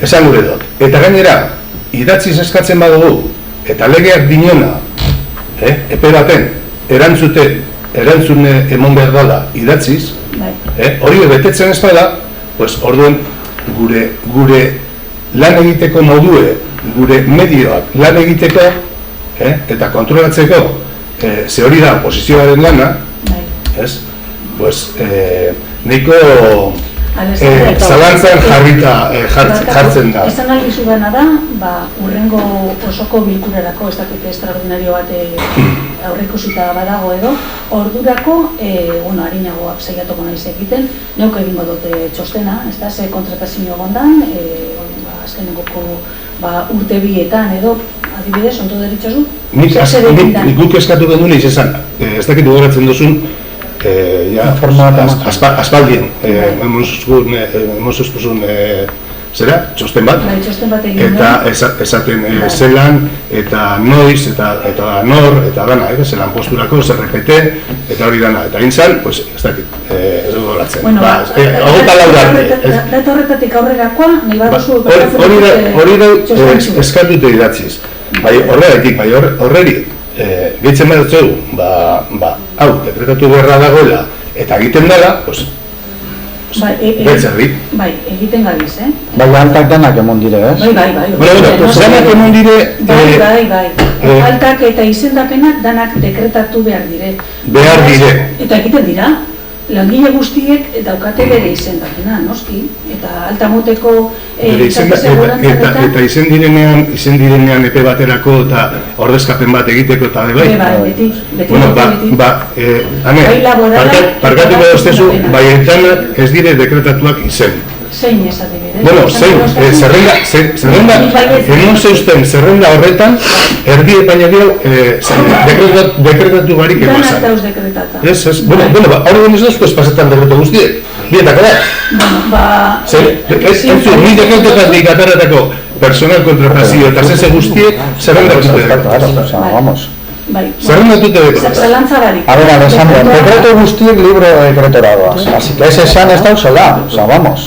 esan gure dut. Eta gainera, idatziz eskatzen badugu, eta legeak dinona epe baten erantzun emon behar dela idatziz, hori betetzen ez bada, orduen gure lan egiteko modue, gure medioak lan egiteko eta kontrolatzeko, ze hori da oposizioaren lana, nahiko zalantzan jartzen da. Esan nahi dizudana da, urrengo osoko bilkurarako, ez dakite extraordinario bat aurreikusita badago edo, ordurako, harinagoak saiatuko naiz egiten, neuk egingo dute txostena, ez da, ze kontratazio egondan, azkenengoko urte bietan edo, adibidez, ondo deritxosu? Nik eskatu genuen izan, ez dakit gogoratzen duzun, aspaldien, hemos eskuzun zera, txosten bat, eta esaten zelan, eta noiz, eta nor, eta dana, zelan posturako, zerrepete, eta hori dana, eta intzan, ez dakit, ez dugu goratzen. Ogota laurarte. Data horretatik aurrerakoa, nahi baduzu... Hori da eskatute idatziz. Horreri, gehitzen bat dugu, hau, dekretatu beharra dagoela, eta egiten dela, betzerri. Bai, egiten gabiz, Bai, altak danak emon dire, ez? Bai. Danak emon dire... Bai. Altak eta izendapenak danak dekretatu behar dire. Eta egiten dira, langile guztiek daukate bere izendapena, noski, eta altamoteko... Eta izen direnean epe baterako eta ordezkapen bat egiteko eta bai? Beti. Parkatuko doztezu, baietanak ez dire dekretatuak izen. Zein ez adibidez? Zerrenda, enon zeusten zerrenda horretan, erdi epainari dekretatu barik egon zan. Danak dauz dekretata. Hori den ez dozko espazetan dekretu guztiek, bietako da. Ni dekretutatik ataratako personal kontratazio eta zese guztiek zerrendatu dekretatu. Zerrendatute dekretatu. Zalantzabarik. A ver, Alessandro, dekretu guztiek libro de dekretora doaz. Así que ese esan ez dauzela, vamos.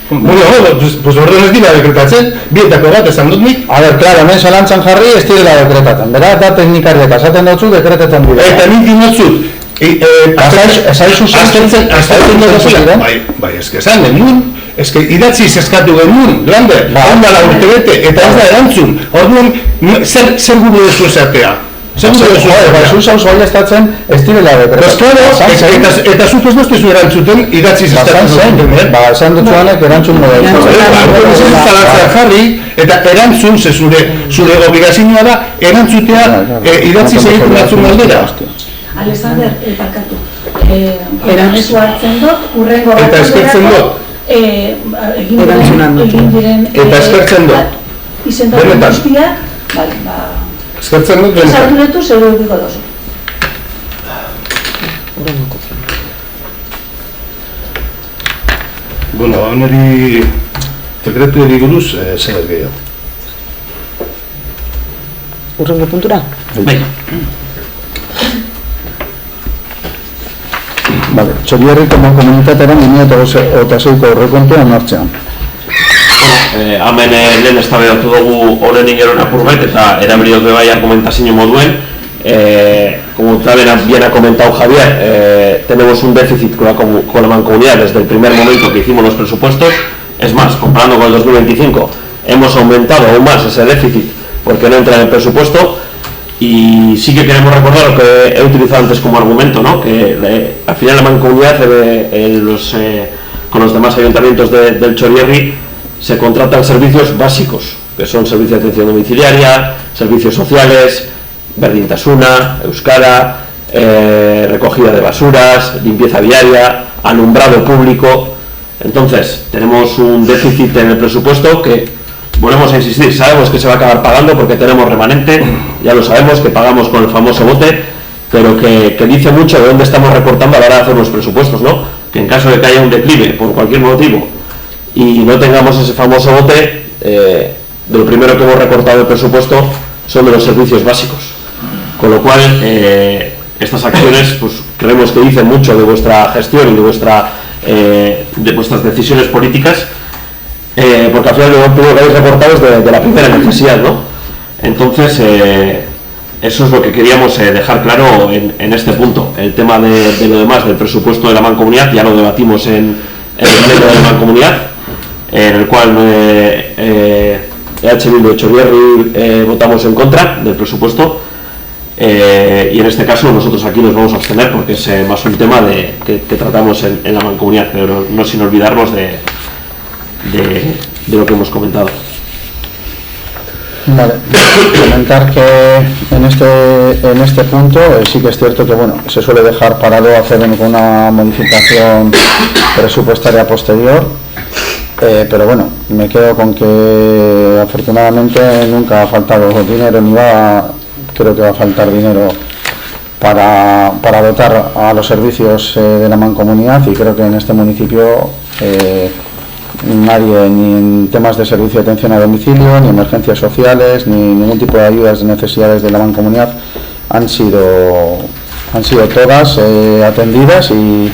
Pues orden ez dira dekretatzen, bietako bat esan dut nik. A ver, claro, hemen zalantzan jarri ez direla dekretatzen. Beraz, da teknikariek esaten dutzu dekretetan dira. Eta nik dinotzut. Ezaizu aztertzen dut. Bai, eske esan genuen, eske idatziz eskatu genuen, grande, ondala urte bete, eta ez da erantzun. Orduan, zer gure dezu esatea? Zu zauzu baiestatzen ez direla dekretetan. Eta zuk ez duztu erantzuten idatziz eskatu genuen. Esan dutzuanek erantzun model. Jarri, eta erantzun, zure obligazioa da, erantzutea idatziz egiten batzun galdera. Alexander, parkatu. Erantzua hartzen dut, urrengo eta eskertzen dut. Egin diren... Eta eskertzen dut. Izendapen guztiak, eskertzen dut benetan. Esartunetu zeure edukiko dozu. Honeri dekretu buruz zer gehiago. Urrengo puntura? Bai. Txorierriko komunitatearen 2006ko aurrekontua onartzean. Hemen lehen eztabaidatu dugu honen ingeron apurbet eta erabiliot bai argumentazio moduen. Como bien ha comentado Javier, tenemos un déficit con la mancomunidad desde el primer momento que hicimos los presupuestos. Es más, comparando con el 2025, hemos aumentado aún más ese déficit porque no entra en el presupuesto. Y sí que queremos recordar lo que he utilizado antes como argumento, ¿no? Que al final la mancomunidad con los demás ayuntamientos del Txorierri se contratan servicios básicos, que son servicios de atención domiciliaria, servicios sociales, berdintasuna, euskara, recogida de basuras, limpieza viaria, alumbrado público. Entonces, tenemos un déficit en el presupuesto que, volvemos a insistir, sabemos que se va a acabar pagando porque tenemos remanente, ya lo sabemos, que pagamos con el famoso bote, pero que dice mucho de dónde estamos recortando a la hora de hacer los presupuestos, ¿no? Que en caso de que haya un declive por cualquier motivo y no tengamos ese famoso bote, de lo primero que hemos recortado del presupuesto son de los servicios básicos. Con lo cual, estas acciones pues, creemos que dicen mucho de vuestra gestión y de vuestras decisiones políticas, porque al final lo que habéis reportado es de la primera necesidad, ¿no? Entonces, Eso es lo que queríamos dejar claro en este punto. El tema de lo demás, del presupuesto de la Mancomunidad, ya lo debatimos en el pleno de la Mancomunidad, en el cual EH Bildu y Etxorierri votamos en contra del presupuesto, y en este caso nosotros aquí nos vamos a abstener porque es más un tema que tratamos en la Mancomunidad, pero no sin olvidarnos de lo que hemos comentado. Vale, comentar que en este punto sí que es cierto que bueno, se suele dejar parado hacer una modificación presupuestaria posterior, pero bueno, me quedo con que afortunadamente nunca ha faltado dinero, creo que va a faltar dinero para dotar a los servicios de la Mancomunidad, y creo que en este municipio nadie, ni en temas de servicio de atención a domicilio, ni emergencias sociales, ni ningún tipo de ayudas de necesidades de la Mancomunidad han sido todas atendidas y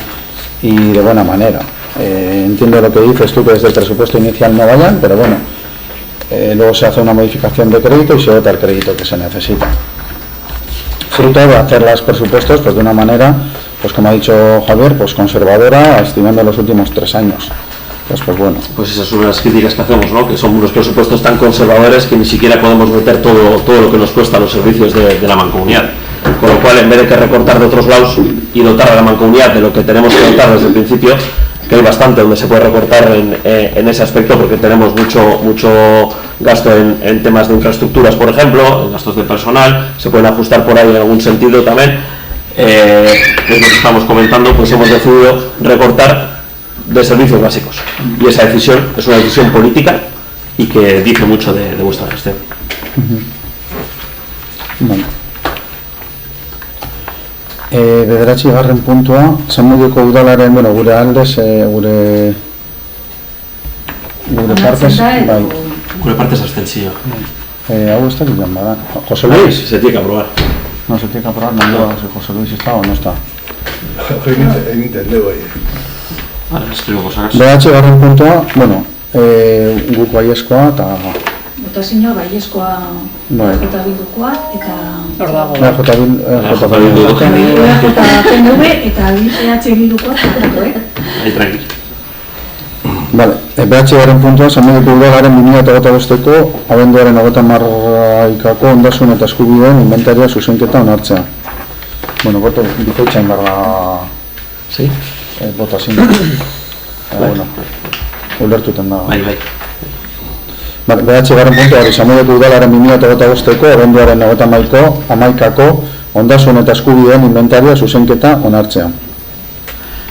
de buena manera. Entiendo lo que dices tú, que desde el presupuesto inicial no vayan, pero bueno, luego se hace una modificación de crédito y se dota el crédito que se necesita. Fruto de hacer los presupuestos pues de una manera, pues como ha dicho Javier, pues conservadora, estimando los últimos 3 años. Pues bueno. Pues esas son las críticas que hacemos, ¿no? Que son unos presupuestos tan conservadores que ni siquiera podemos meter todo lo que nos cuesta los servicios de la Mancomunidad. Con lo cual, en vez de que recortar de otros lados y dotar a la Mancomunidad de lo que tenemos que dotar desde el principio, que hay bastante donde se puede recortar en ese aspecto, porque tenemos mucho gasto en temas de infraestructuras, por ejemplo, en gastos de personal, se pueden ajustar por ahí en algún sentido también. Es lo que estamos comentando, pues hemos decidido recortar de servicios básicos, y esa decisión es una decisión política y que dice mucho de vuestra gestión. Bueno. Bederatzigarren puntua, Zamudioko udalaren, bueno, gure aldez, gure partez, bai. Gure partez abstentzio. Hau ez dakit joan bada. José Luis? Se tiene que aprobar. No, se tiene que aprobar, no, si José Luis está o no está. Entendeu ahí. Vale, escribo cosas. Bederatzigarren puntua, bueno, guk baiezkoa eta... Botazioa baiezkoa Jota Bildukoa eta... Hor dago. Jota PNV eta EH Bildukoa. Ahí, tranquilo. Vale, bederatzigarren puntua, Zamudioko udalaren 2025ko abenduaren 31ko ondasun eta eskubideen inventarioa zuzenketa onartzea. Bueno, boto bikoitzain barra... Sí? Botazio. Bueno, ulertuten da. Bai. Vale, bederatzigarren puntua, Zamudioko udalaren 2025ko abenduaren 31ko ondasun eta eskubideen inventarioa zuzenketa onartzea.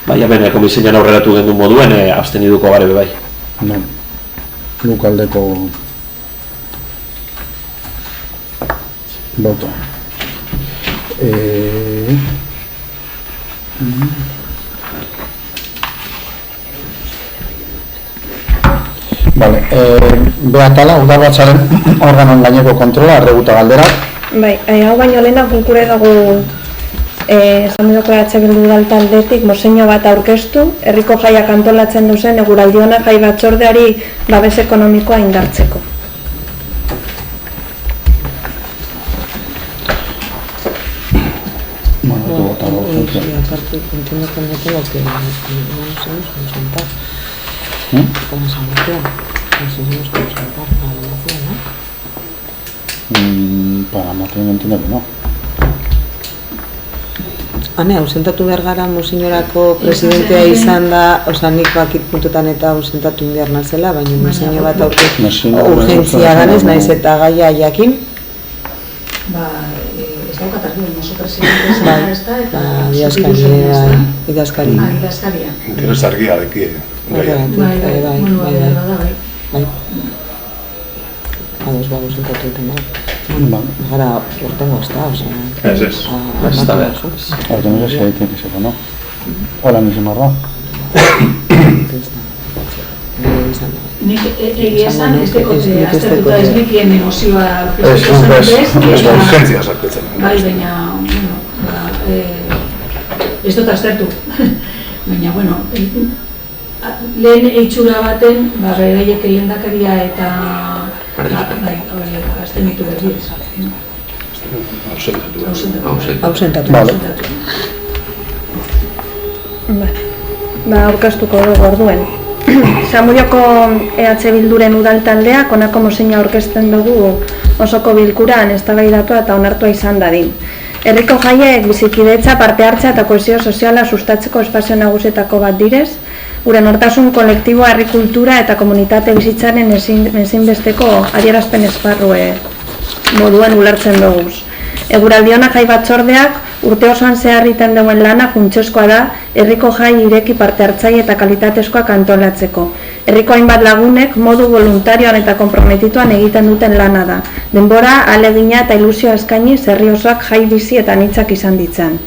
Bai, hemen komisioan aurreratu gendu moduen, absteniduko gare bai. No. Guk aldeko boto. Vale, behatala, udalbatzaren organon gaineko kontrola, arreguta galderak. Bai, hau baino lehena kultura dago Zamudioko EH Bildu taldetik mozeño bat aurkeztu, herriko jaiak antolatzen duzen eguraldiona jai batzordeari babes ekonomikoa indartzeko. Bueno, sí, aparte, entiendo que no tengo que vamos a consultar. Con esa moción, conseguimos consultar para la moción, ¿no? Para la moción entiendo que no. Hane, ausentatu behar gara Monsiñorako presidentea izan da, oza, nik bakit puntutan eta ausentatu behar nazela, baina Monsiño bat urgentzia ganez, naiz eta gaia jakin. Ba, ez daukat argi, oso presidentea zara ez da, eta... Idazkari. Idazkaria. Interes argia deki, Bai. Ados, ausentatu duten gara urtengo ez da, oza... Ez da behar. Organizazioa egiten izeko, no? Hola, nizien barra. Nik egia esan, ez dekot aztertuta ez nikien emozioa ez urgentzia sartetzen. Bai, baina, ez dut aztertu. Baina, bueno, lehen eitxura baten, beraiek lehendakaria eta azten ditu berriz. Ausentatu. Vale. Aurkeztuko dugu orduen. Zamudioko EH Bilduren udaltaldeak honako mozioa aurkezten dugu osoko bilkuran eztabaidatua eta onartua izan dadin. Herriko jaiek bizikidetza, parte hartzea eta kohesio soziala sustatzeko espazio nagusietako bat direz, gure nortasun kolektiboa, herri kultura eta komunitate bizitzaren ezinbesteko adierazpen esparrue moduen ulertzen dugu. Eguraldiona jai batzordeak urte osoan zehar egiten duen lana funtsezkoa da herriko jai ireki parte hartzaile eta kalitatezkoak antolatzeko. Herriko hainbat lagunek modu voluntarioan eta konprometituan egiten duten lana da. Denbora, ahalegina eta ilusioa eskainiz herri osoak jai bizi eta anitzak izan ditzan.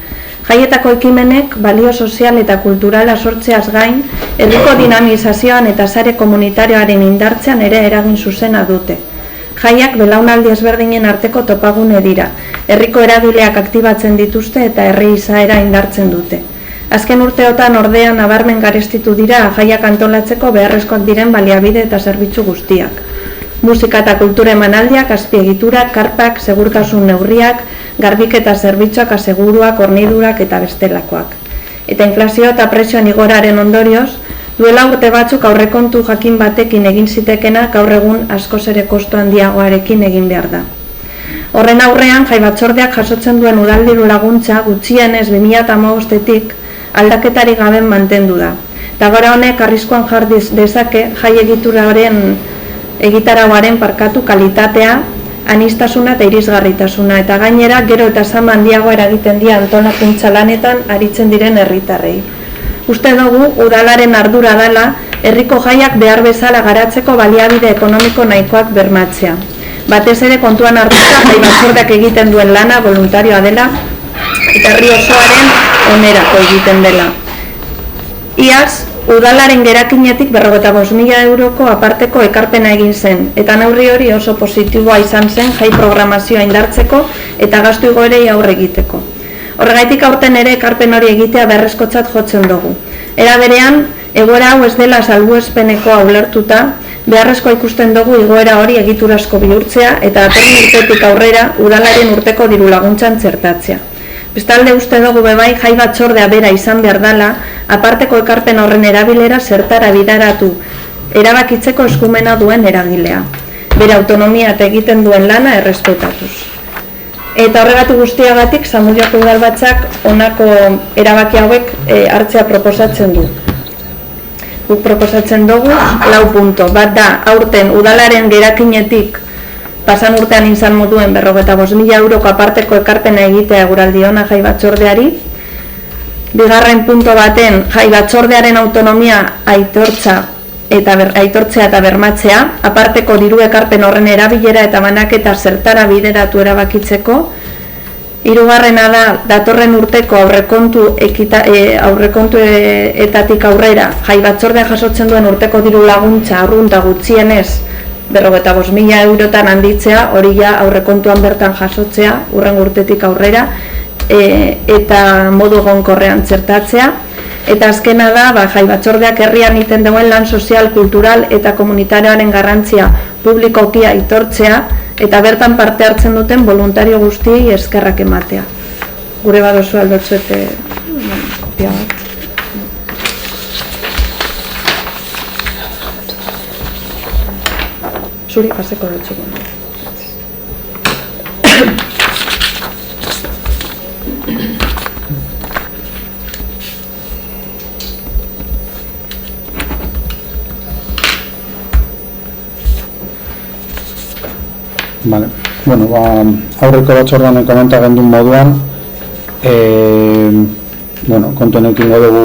Jaietako ekimenek balio sozial eta kulturala sortzeaz gain, herriko dinamizazioan eta sare komunitarioaren indartzean ere eragin zuzena dute. Jaiak belaunaldi ezberdinen arteko topagune dira. Herriko eragileak aktibatzen dituzte eta herri izaera indartzen dute. Azken urteotan ordean nabarmen garestitu dira jaiak antolatzeko beharrezkoak diren baliabide eta zerbitzu guztiak. Musika eta kultura emanaldiak, azpiegiturak, karpak, segurtasun neurriak, garbiketa zerbitzuak, aseguruak, hornidurak eta bestelakoak. Eta inflazio eta prezioan igoraren ondorioz, duela urte batzuk aurrekontu jakin batekin egin zitekena gaur egun askoz ere kostu handiagoarekin egin behar da. Horren aurrean, jai batzordeak jasotzen duen udaldiru laguntza gutxienez 2015-etik aldaketarik gaben mantendu da. Eta gara honek arriskuan jar dezake jai egitarauaren kalitatea, aniztasuna eta irisgarritasuna, eta gainera gero eta zama handiago eragiten dira antolakuntza lanetan aritzen diren herritarrei. Uste dugu, udalaren ardura dela, herriko jaiak behar bezala garatzeko baliabide ekonomiko nahikoak bermatzea. Batez ere kontuan hartuta jai batzordeak egiten duen lana voluntarioa dela eta herri osoaren onerako egiten dela. Iaz, udalaren gerakinetik 55.000 euroko aparteko ekarpena egin zen, eta neurri hori oso positiboa izan zen jai programazioa indartzeko eta gastu igoerei aurre egiteko. Horregaitik aurten ere ekarpen hori egitea beharrezkotzat jotzen dugu. Era berean, egoera hau ez dela salbuespenekoa ulertuta, beharrezkoa ikusten dugu igoera hori egiturazko bihurtzea eta datorren urtetik aurrera udalaren urteko diru laguntzan txertatzea. Bestalde uste dugu bebai jai batzordea bera izan behar dela, aparteko ekarpen horren erabilera zertara bidaratu erabakitzeko eskumena duen eragilea. Bere autonomia eta egiten duen lana errespetatuz. Eta horregatik guztiagatik, Zamudioko udalbatzak honako erabaki hauek hartzea proposatzen du. Guk proposatzen dugu 4 punto. Bat da, aurten udalaren gerakinetik pasan urtean izan moduen 55.000 euroko aparteko ekarpena egitea eguraldiona jai batzordeari. Bigarren punto baten, jai batzordearen autonomia aitortzea eta bermatzea, aparteko diru ekarpen horren erabilera eta banaketa zertara bideratu erabakitzeko. Hirugarrena da, datorren urteko aurrekontuetatik aurrera, jai batzordea jasotzen duen urteko diru laguntza arrunta gutxienez 55.000 eurotan handitzea, hori ja aurrekontuan bertan jasotzea, hurrengo urtetik aurrera, eta modu egonkorrean txertatzea. Eta azkena da, jai batzordeak herrian egiten duen lan sozial, kultural eta komunitarioaren garrantzia publikoki aitortzea eta bertan parte hartzen duten voluntario guztiei eskerrak ematea. Gure badozu aldotzuete kopia bat. Zuri paseko dutxuko. Vale. Bueno, aurreko batzordean komenta gendun moduan, kontuen eukingo dugu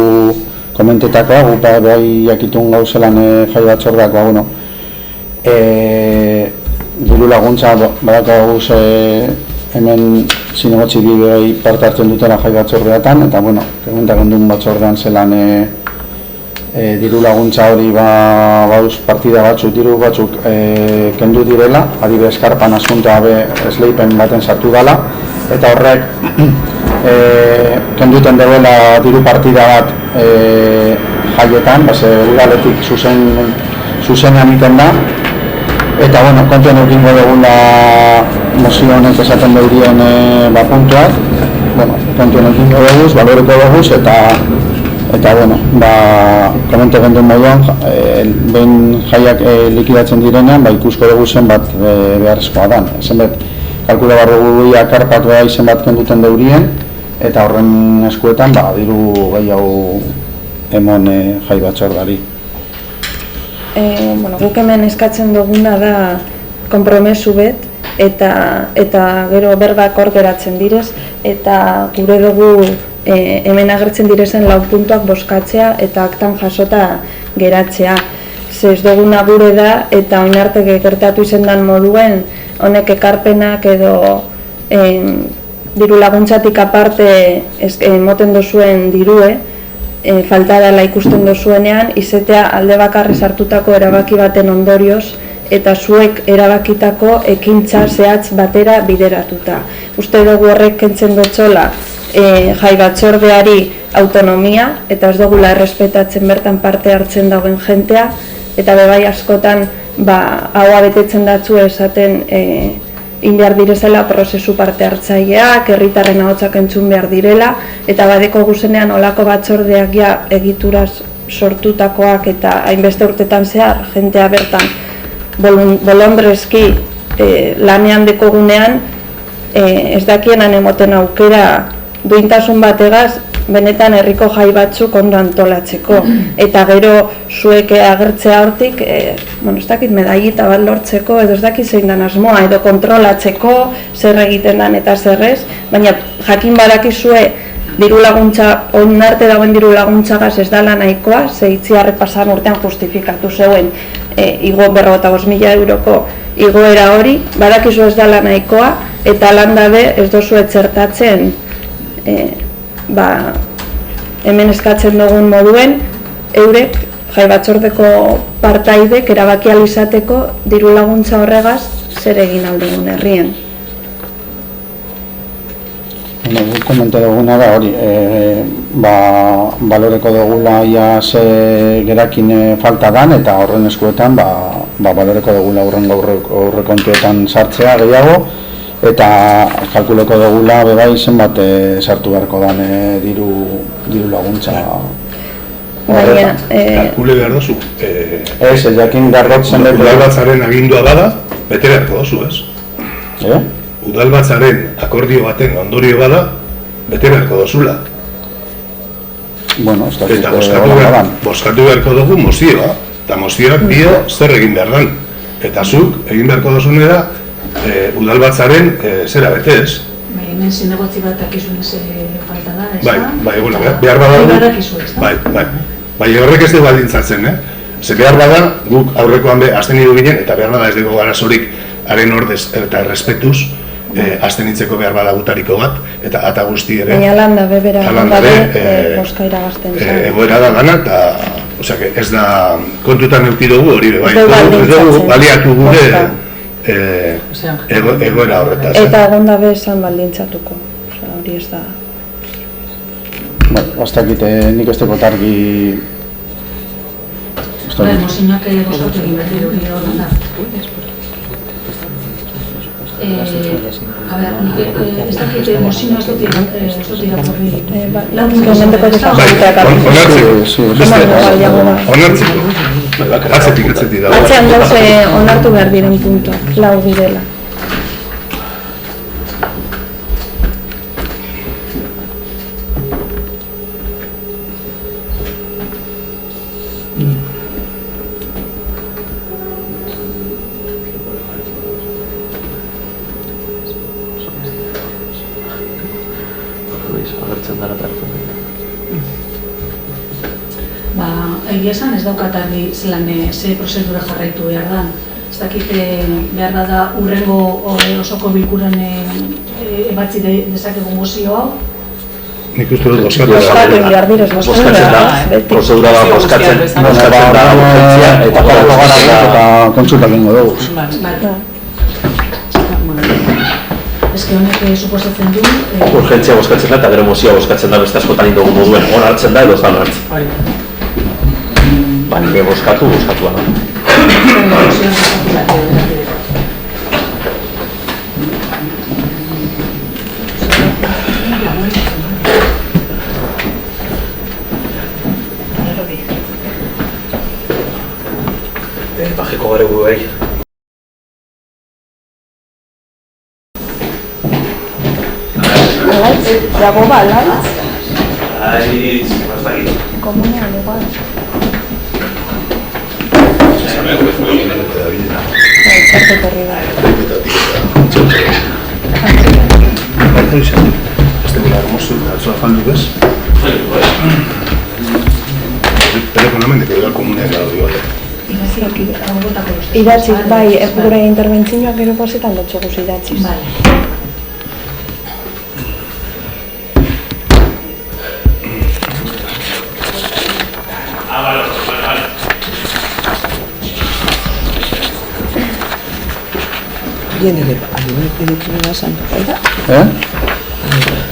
komentetakoa, gupa bai jakitun gauzelan jai batzordeakoa, diru laguntza badako gauz hemen zinegotzi bidei parte hartzen dutela jai batzordeatan, eta komenta gendun batzordean zelan diru laguntza hori partida batzuk, diru batzuk kendu direla, adibidez eskarpan asuntoa esleipen baten sartu dela, eta horrek kenduten dela diru partida bat jaietan, udaletik zuzenean iten da, eta kontuen eukingo dugula mozio honek esaten daurien puntuak, kontuen ekingo dugu, baloreko dugu, eta komente genduen moduan, behin jaiak likidatzen direnean, ikusko dugu zenbat beharrezkoa dan. Zenbat, kalkula barro dugu karpak zenbat kenduten daurien, eta horren eskuetan, diru gehiago emon jai batzordari. Guk hemen eskatzen duguna da konpromesu bet, eta gero berbak hor geratzen direz, eta gure dugu hemen agertzen direzen 4 puntuak boskatzea eta aktan jasota geratzea. Ez duguna gure da, eta oin arte gertatu izendan moduen, honek ekarpenak edo diru laguntzatik aparte moten dozuen dirue, falta dela ikusten dozuenean, izetea alde bakarrez hartutako erabaki baten ondorioz, eta zuek erabakitako ekintza zehatz batera bideratuta. Uste dugu horrek kentzen dutxola jai batzordeari autonomia, eta ez dugula errespetatzen bertan parte hartzen dagoen jentea, eta bebai askotan haua betetzen datzu esaten behar direzela prozesu parte hartzaileak, herritarren ahotsak entzun behar direla, eta badeko guzenean olako batzordeak egituraz sortutakoak eta hainbeste urtetan zehar, jentea bertan bolondrezki lanean dekogunean, ez dakienan emoten aukera duintasun bategaz, benetan herriko jai batzuk ondo antolatzeko. Eta gero zuek agertzea hortik, ez dakit medaillita bat lortzeko, edo ez dakit zein dan asmoa, edo kontrolatzeko, zer egiten dan eta zerrez, baina jakin badakizue diru laguntza, oin arte dagoen diru laguntzagaz ez dala nahikoa, ze itziarre pasan urtean justifikatu zeuen igo 55.000 euroko igoera hori, badakizu ez dala nahikoa, eta lan dabe ez dozu etzertatzen hemen eskatzen dugun moduen, eurek jai batzordeko partaidek erabaki ahal izateko diru laguntza horregaz zer egin aldugun herrien. Guk komente duguna da hori, baloreko dugula ia ze gerakin falta dan, eta horren eskuetan baloreko dugula aurrekontuetan sartzea gehiago, eta kalkuleko dugula bebai zenbat sartu beharko dan diru laguntza. Kalkule behar dozu. Ez jakin garrotzen dut. Udalbatzaren agindua bada, bete beharko dozu, ez? Udalbatzaren akordio baten ondorio bada, bete beharko dozula. Eta boskatu beharko dugu mozioa, eta mozioak dio zer egin behar dan. Eta zuk egin beharko dozunera udalbatzaren zera bete ez. Hemen zinegotzi bat dakizun ez falta da, ez da? Behar bada bai, horrek ez dugu baldintzatzen, ze behar bada guk aurrekoan abstenidu ginen, eta behar bada ez dugu garazorik haren ordez eta errespetuz abstenitzeko behar bada gutariko bat, eta ata guzti ere baina landa bebera boska iragazten egoera da gana, eta ez da kontutan euki dugu hori bai, ez dugu baliatu gure egoera horretaz. Eta egon dabe esan baldintzatuko, hori ez da. Bastakit nik ez tekot argi... Mozinoak bostatu egin behar hori horren da. Ez dakit mozinoa ez dut irakurri. Onartzeko. Atzetik dago. Atzean dauze onartu behar diren puntuak, 4 direla. Egia esan ez daukat argi zelan ze prozedura jarraitu behar da. Ez dakit behar da urrengo osoko bilkuran ebatzi dezakegu mozio hau. Nik uste dut boskatzen behar direz, boskatzen da, prozedura da boskatzen da urgentzia eta kontsultak egingo dugu. Ez que honek suposatzen du... Urgentzia boskatzen da eta gero mozioa boskatzen da beste askotan indogu moduen, onartzen da edo ez da onartzen. Nire boskatu da. saiatuko gara gu bai. Alaitz, dago ba, alaitz? Alaitz, bastakit. Komunean, igual. Txarte torri da. Este de la hermoso, la zona faldu, ¿ves? Telefonamente que da komunean gara hori bat. Idatziz, bai, gure interbentzioak gero pasetan dutxoguz idatziz. Viene de la Santa Fe.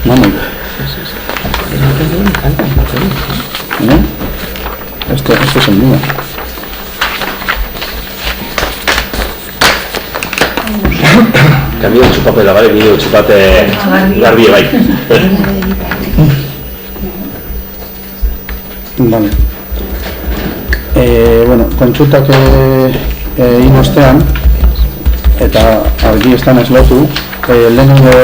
Mami. Me faltan papeles. Este es el mío. Cambio de txupapela, bale, bideo txupate garbi bai. Vale. Bueno, kontsultak egin ostean, eta argi estan ez lotu, lehenengo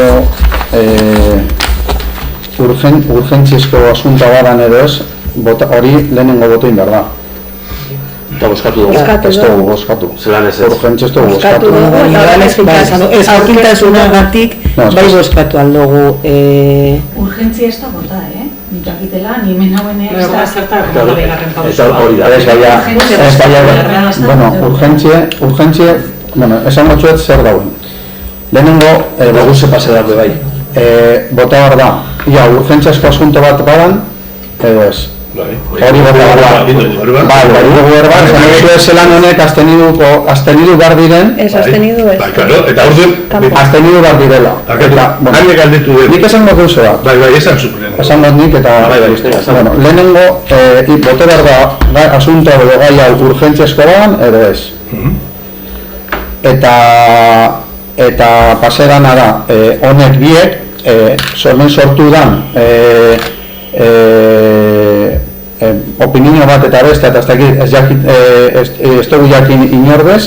urgentziezko asunta badan edo ez, hori lehenengo botein behar da. Eta boskatu dugu. Ez dugu boskatu. Zelan ez ez. Urgentzia ez dugu boskatu. Ez aurkintasunagatik bai boskatu aldugu. Urgentzia ez da bota, Nitakitela, ni hemen hauen ez da. Eta hori da, ez gaia. Bueno, urgentzia, esan batzuet zer dauen. Lehenengo, Lagu ze pase daude bai. bota behar da, urgentziazko asunto bat badan, edo ez. Hori bota behar da. Bai, dugu erbat, zelan honek astenidu behar diren. Ez, astenidu ez. Eta orduan, astenidu behar direla. Haiek galdetu dut. Nik esan gotu zera. Bai, esan zuplen. Esan dut nik eta... Lehenengo, bote behar da asunto edo gai hau urgentziazko badan, edo ez. Eta paserana da, honek biek, sortu dan, opinio bat eta beste, eta ez dugu jakin inordez,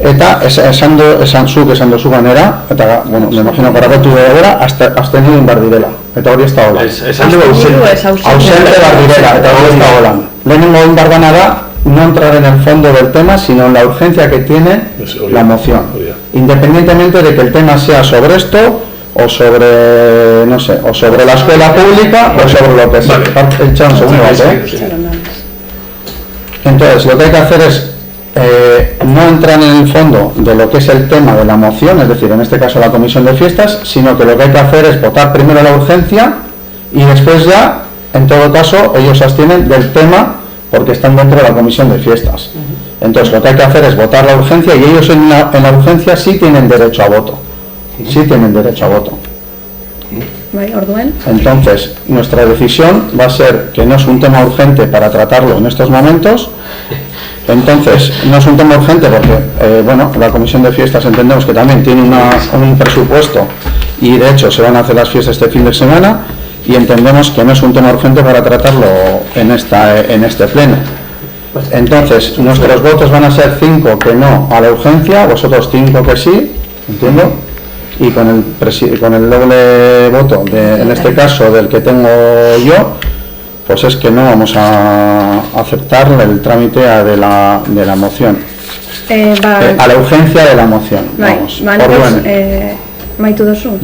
eta esan duzu ganera, eta, bueno, me imagino parapetu gara, astenidun behar direla, eta hori ez da hola. Esan dugu ausente behar direla, eta hori ez da hola. Lehenengo indar gana da, no entrar en el fondo del tema, sino en la urgencia que tiene la moción. Independientemente de que el tema sea sobre esto, o sobre, no sé, o sobre la escuela pública, o sobre lo que sea. Echa un segundo, Entonces, lo que hay que hacer es no entrar en el fondo de lo que es el tema de la moción, es decir, en este caso la comisión de fiestas, sino que lo que hay que hacer es votar primero la urgencia y después ya, en todo caso, ellos se abstienen del tema porque están dentro de la comisión de fiestas. Entonces, lo que hay que hacer es votar la urgencia y ellos en la urgencia sí tienen derecho a voto. Sí tienen derecho a voto. Entonces, nuestra decisión va a ser que no es un tema urgente para tratarlo en estos momentos. Entonces, no es un tema urgente porque, bueno, la comisión de fiestas entendemos que también tiene un presupuesto y de hecho se van a hacer las fiestas este fin de semana y entendemos que no es un tema urgente para tratarlo en este pleno. Entonces, nuestros votos van a ser 5 que no a la urgencia, vosotros 5 que sí, ¿entiendo? Y con el doble voto, en este caso del que tengo yo, pues es que no vamos a aceptar el trámite de la moción. A la urgencia de la moción. Vamos, maitu duzu?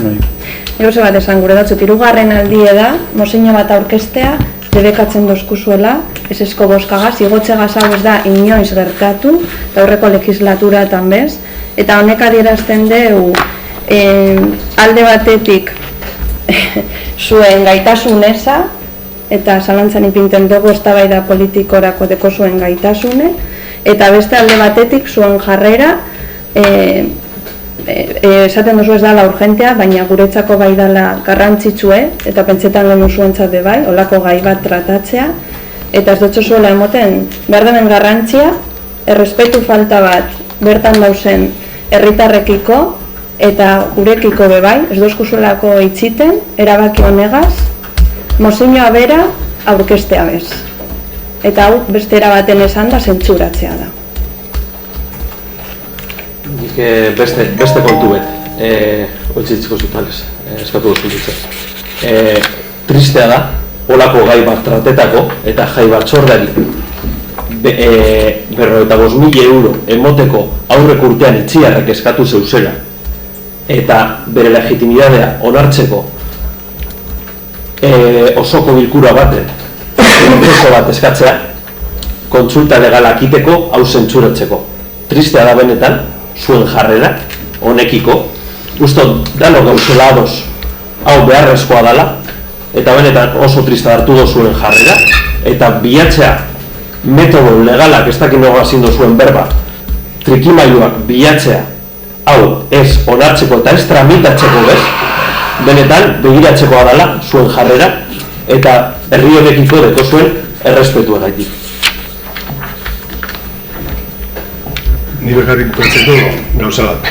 Gauza bat esan gure datzut, hirugarren aldie da, mozeina bat aurkeztea, debekatzen dozkuzuela, esesko boskagaz, igotxegaz hau ez da inoiz gertatu, eta aurreko legislaturatan bez, eta honek adierazten deu alde batetik zuen gaitasun eza, eta zalantzan ipinten dugu eztabaida politikorako deko zuen gaitasune, eta beste alde batetik zuen jarrera, esaten duzu ez dala urgentea, baina guretzako bai dala garrantzitsue, eta pentsetan genu zuentzat de bai, olako gai bat tratatzea, eta ez dutxo zuela emoten behar demen garrantzia, errespetu falta bat bertan dauzen herritarrekiko, eta gurekiko bebai, ez dozkuzuelako itxiten, erabaki honegaz, mozinioa bera aurkestea bez. Eta hau beste erabaten esan da zentsuratzea da. beste kontu bet. Oitzitziko zutales, eskatu duzun tristea da, olako gai bat tratetako eta jai batzordeari 55.000 euro emoteko aurrek urtean itxiarrek eskatu zeuzela eta bere legitimidadea onartzeko osoko bilkura baten prozesu bat eskatzea kontsulta legalak iteko hau zentsuratzeko. Tristea da benetan, zuen jarrera honekiko, ustot dano gauzela ados hau beharrezkoa dela, eta benetan oso trista hartu dozuen jarrera, eta bilatzea metodo legalak ez dakit noga zindu zuen berba, trikimailuak bilatzea hau ez onartzeko eta ez tramitatzeko bez, benetan begiratzekoa dela zuen jarrera, eta herri honekiko deko zuen errespetua gaitik. Ni bekarrik pentsatu gauza bat.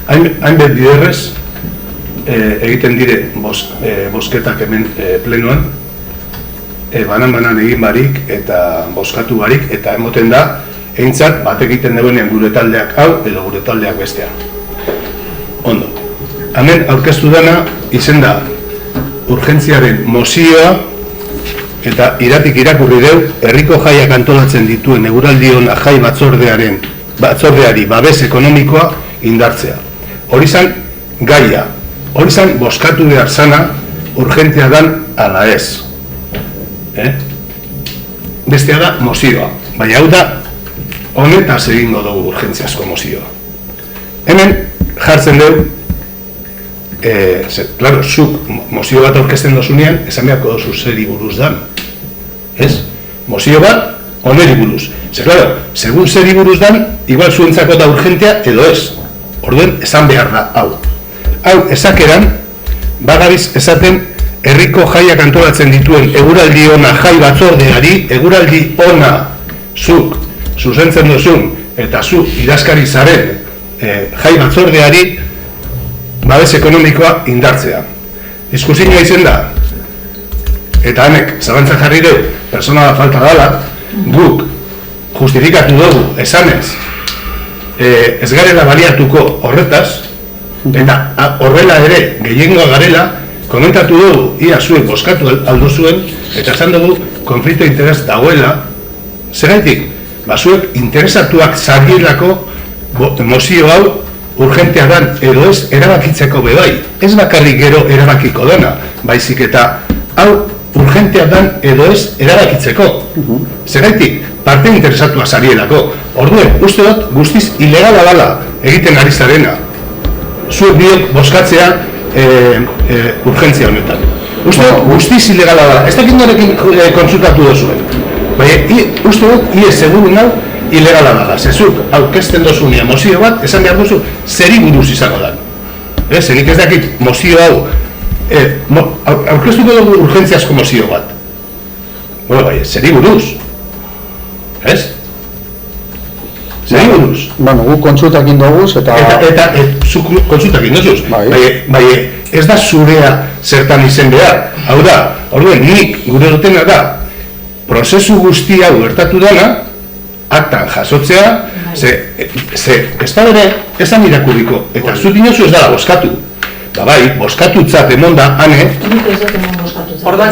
Hainbet biderrez egiten dire bozketak hemen plenoan, banan egin barik eta bozkatu barik, eta emoten da, eintzat batek egiten duenean gure taldeak hau edo gure taldeak bestea. Ondo. Hemen aurkeztu dena izen da urgentziaren mozioa eta iratik irakurri deu herriko jaiak antolatzen dituen eguraldion jai batzordeari babes ekonomikoa indartzea. Hori zan gaia, hori zan bozkatu behar zana urgentzia dan ala ez. Bestea da mozioa, baina hau da honetaz egingo dugu urgentziazko mozioa. Hemen jartzen dugu, claro, zuk mozio bat aurkezten dozunean, esan beharko dozu zeri buruz dan. Ez? Mozio bat, oneri buruz. Claro, segun zeri buruz dan, igual zuentzako da urgentea edo ez. Orduen, esan behar da, hau. Hau, esakeran, bagabiz esaten, herriko jaiak antolatzen dituen eguraldi ona jai batzordeari, eguraldi ona zuk zuzentzen duzun, eta zu idazkari zaren jai batzordeari, babes ekonomikoa indartzea. Diskusinoa izen da, eta hanek zabantzak jarri deu, personala falta dala, guk justifikatu dugu esanez, ez garela baliatuko horretaz, eta horrela ere gehiengoa garela, komentatu dugu, ia zuek bozkatu aldo zuen, eta esan dugu konflikto interes dagoela, zeraitik, zuek interesatuak zarrielako mozio hau urgentea dan, edo ez erabakitzeko bebai, ez bakarrik gero erabakiko dena, baizik eta hau urgentea dan, edo ez erabakitzeko. Zeraitik, parte interesatua zarielako. Orduen, uste dut guztiz ilegala dala egiten ari zarena. Zuek biok bozkatzea urgentzia honetan. Uste dut guztiz ilegala dala. Ez dakit norekin kontsultatu dozuen. Baina, uste dut, seguru nau, ilegala dala. Zezuk, aurkezten dozunia mozio bat, esan behar duzu, zeri buruz izango da. Zenik ez dakit mozio hau, aurkeztuko dugu urgentziazko mozio bat. Bueno, bai, zeri buruz. Ez? Zeri buruz. Bueno, gu kontsultakin doguz eta... Eta zu kontsultakin dozuz. Bai, ez da zurea zertan izen behar. Hau da, orduen, nik gure dutena da, prozesu guzti hau gertatu dena, aktan jasotzea, ze ez da bere, esan irakurriko, eta zu dinozu ez dala bozkatu. Bai, bozkatutzat emon da, ane... Nik ez dut emon bozkatutzat. Orduan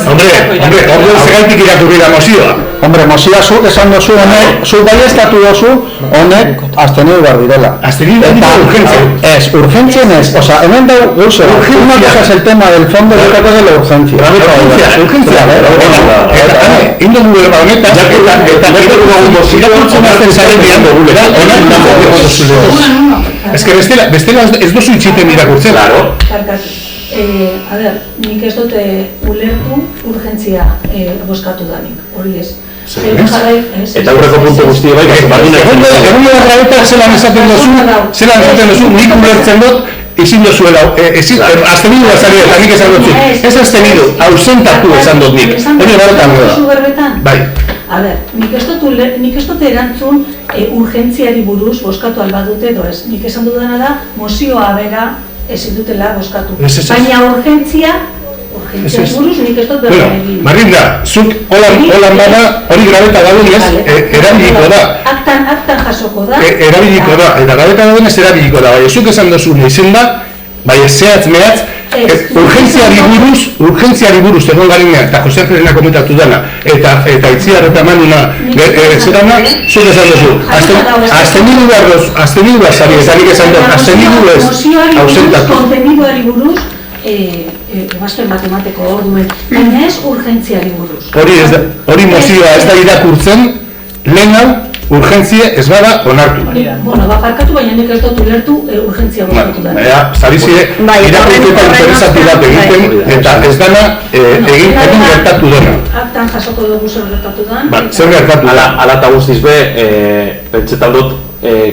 zegaitik irakurri da mozioa. Hombre, mozioa zuk esan dozu honek, zuk bai estatu dozu honek abstenidu behar direla. Abstenidu behar direla urgentzia. Es, urgentzien ez, oza, hemen da gauze, una cosa es el tema del fondo y otra cosa es la urgencia. Urgencia, Indo gure honetan, eta irakurtzen azten zaren bian gure. Ez que bestela ez dozu itxiten irakurtzen. A ber, nik ez dute ulertu urgentzia bozkatu danik, hori ez. Eta aurreko puntu guzti bai, egun da zelan esaten dozu, nik ulertzen dut, ezin dozuela, abstenidu bazari eta nik esan dut, ez abstenidu, ausentatu esan dut nik. Hori garotan da. Bai. A ber, nik ez dut erantzun urgentziari buruz bozkatu albadute edo ez. Nik esan dudana da, mozioa bera ezin dutela bozkatu. Baina urgentziaz buruz nik ez dut berra Bueno, egin. Marrinda, zuk holan bada, hori grabeta dagoenez, erabiliko da. Aktan jasoko da. Erabiliko da, eta grabeta dagoenez erabiliko da. Baina zuk esan duzu izen da, baina zehatz mehatz, urgentziari buruz egon garenean, eta Jose Alfredena komentatu dana, eta Itziar eta Manuna zerana, zuk esan duzu. Aztenidu behar zari, eta nik esan dut, aztenidu ez ausentatu. Konteniduari buruz, ebazpen bat emateko orduen, baina ez urgentziari buruz. Hori mozioa ez da irakurtzen, lehen hau, urgentzie ez bada onartu. Bueno, parkatu, baina nik ez dut ulertu urgentzia bozkatu da. Zabizie, irakurketa interesatu bat egiten, eta ez dana egin gertatu dena. Aktan jasoko dugu zer gertatu da. Zer gertatu da. Ala eta guztiz be, pentsetan dut,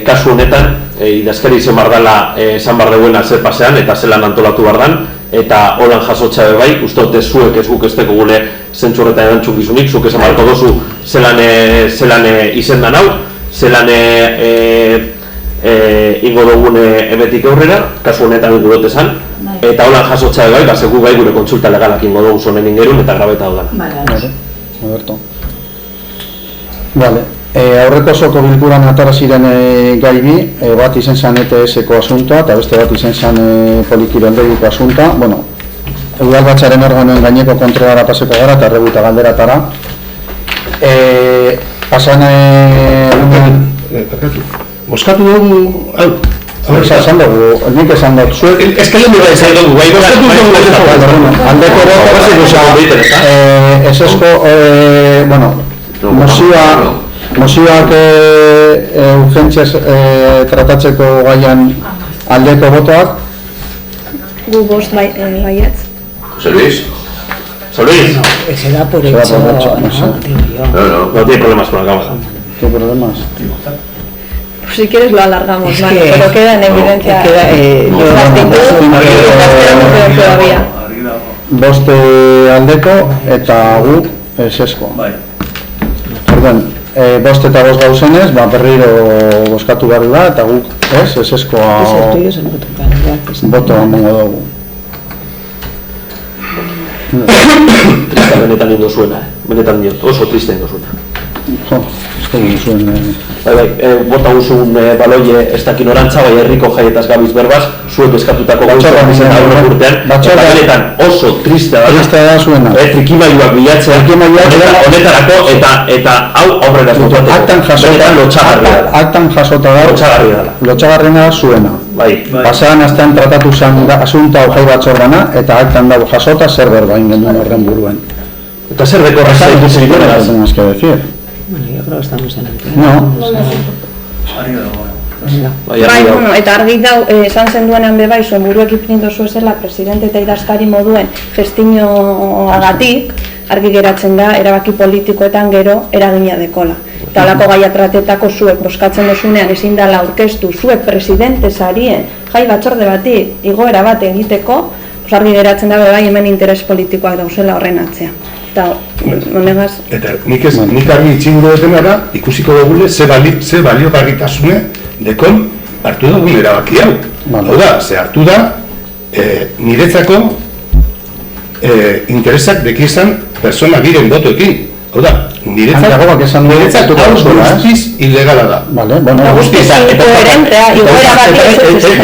kasu honetan, idazkari izan bar dela esan bar deuena zer pasean, eta zelan antolatu bar dan, eta holan jasotxa bai, uste dut zuek ez guk ez teko gune zentzu horretan erantzun gizunik, zuk esan barko dozu zelan izendan hau, zelan ingo dugune emetik aurrera, kasu honetan ingo dut esan, eta holan jasotxa bai, zegu bai gure kontsulta legalak ingo dugu zonen ingerun eta grabeta hau dana. Alberto. Vale. Aurreko osoko bilkuran atara ziren gai bi, bat izen zen ETS-ko asuntoa eta beste bat izen zen polikirondegiko asuntoa. Bueno, udalbatzaren organoen gaineko kontrolara paseko gara eta errebuta galderatara. Pasan... Boskatu dugu... Esan dugu, nik esan dut zuek... Ez que lehen dira izan dugu, bai boskatu dugu... Aldeko boto, esesko, bueno, mozioak urgentziaz tratatzeko gaian aldeko botoak. Gu bost baietz. José Luis. José Luis. Ese da por hecho, no sé. No tiene problemas con la cámara. ¿Qué problemas? Pues si quieres lo alargamos, vale, pero queda en evidencia todavía. Bost aldeko eta gu esesko. Orduan, bost eta bost gauzenez, berriro boskatu behar da, eta guk eseskoa boto emango dugu. Trista benetan indo zuena, benetan diot, oso triste indo zuena. Ez dugu zuen... Bota guzun baloie ez dakin orantza, bai herriko jaietaz gabiz berbaz, zuek eskatutako gauzak izan aurrek urtean, eta benetan oso triste da zuena. Trikimailuak bilatzea, honetarako, eta hau aurrera zutuateko. Aktan jasota da, lotxagarriena zuena. Pasadan astean tratatu zen asunta hau jai batzordana, eta aktan dago jasota zer berba ingenduen horren buruen. Eta zer dekorra ikutzen ikusenaz? Tenemos que decir. Bueno, yo creo que estamos en el plan. No. Bai, bueno, eta argi dau, esan zenduenean bebai, zuen buruek ipindu zuezela, presidente eta idazkari moduen gestinoagatik, argi geratzen da, erabaki politikoetan gero eragina dekola. Eta holako gaia tratetako zuek boskatzen dozunean ezin dela aurkeztu, zuek presidente zarien jai batzorde bati igoera bat egiteko, argi geratzen da bebai hemen interes politikoak dauzela horren atzean. Eta, honegaz... Eta nik argi itxinguru dutena da, ikusiko dugule ze baliogarritasune dekon hartu dugun erabaki hau. Hau da, ze hartu da, niretzako interesak dekizan persona biren botoekin. Hau da, niretzak hau guztiz ilegala da. Guztiz inkoherentea, igoera bati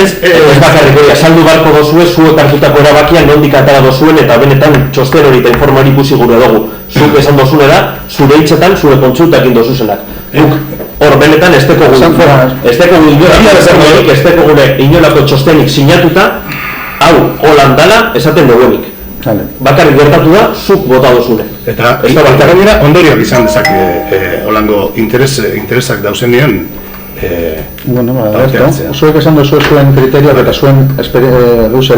ez bakarriko, saldu barko dozue, zuek hartutako erabakian nondik atara dozuen eta benetan txosten hori eta informari ikusi gure dugu. Zuk esan dozunera, zure hitzetan, zure kontsultak indozuzenak. Hor, benetan, ez teko gure inolako txostenik sinatuta, hau, holandala, esaten duguenik. Bakarrik gertatu da, zuk bota dozune. Eta gainera ondorioak izan dezake holango interesak dauzenean. Bueno, zuek esan duzu zuen kriterioak eta zuen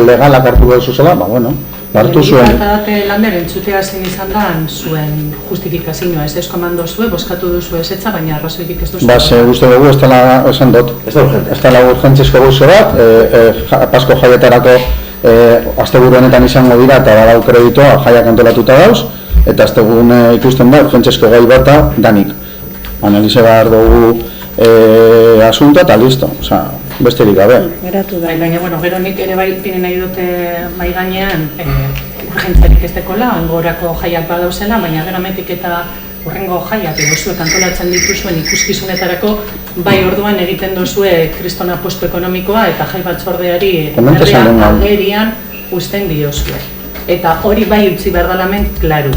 legalak hartu duzu zela, bueno, hartu zuen. Eta lander entzutea zein izan da zuen justifikazioa, ez eskomando zuen, boskatu duzu ezetza, baina arrazoirik ez duzu. Ze guzti dugu, ez dela, esan dut, ez dela urgentzizko gauze bat, Pasko jaietarako asteburu honetan izango dira eta badau kreditoa jaiak antolatuta dauz, eta astegun ikusten da urgentzizko gai bata danik. Analize behar dugu asunta eta listo, besterik gabe. Geratu da. Baina, bueno, gero nik ere bai pinen nahi dute mai gainean, urgentziarik ez dekola, angorako jaiak badauzela, baina gerametik eta urrengo jaiak edo zuek antolatzen dituzuen ikuskizunetarako, bai orduan egiten duzue kriston apustu ekonomikoa eta jai batzordeari herrian agerian uzten diozue. Eta hori bai utzi behar dalamen, klaru.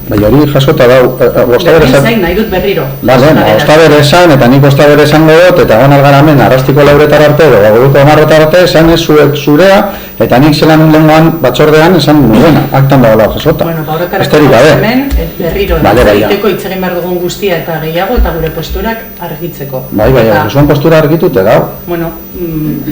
Bai, hori jasota dau, Berdin zain, nahi dut berriro. Ostabere esan, eta nik ostabere esango dut, eta gonar garamen arrastiko lauretar arte, edo gaburuko amarretar arte, esan ez zurea, eta nik zelan lenguan batzordean esan nuena, aktan dagoela jasota. Bueno, horretarako hemen, berriro, egiteko itzegin behar dugun guztia eta gehiago, eta gure posturak argitzeko. Bai, zuen postura argitute gau. Bueno,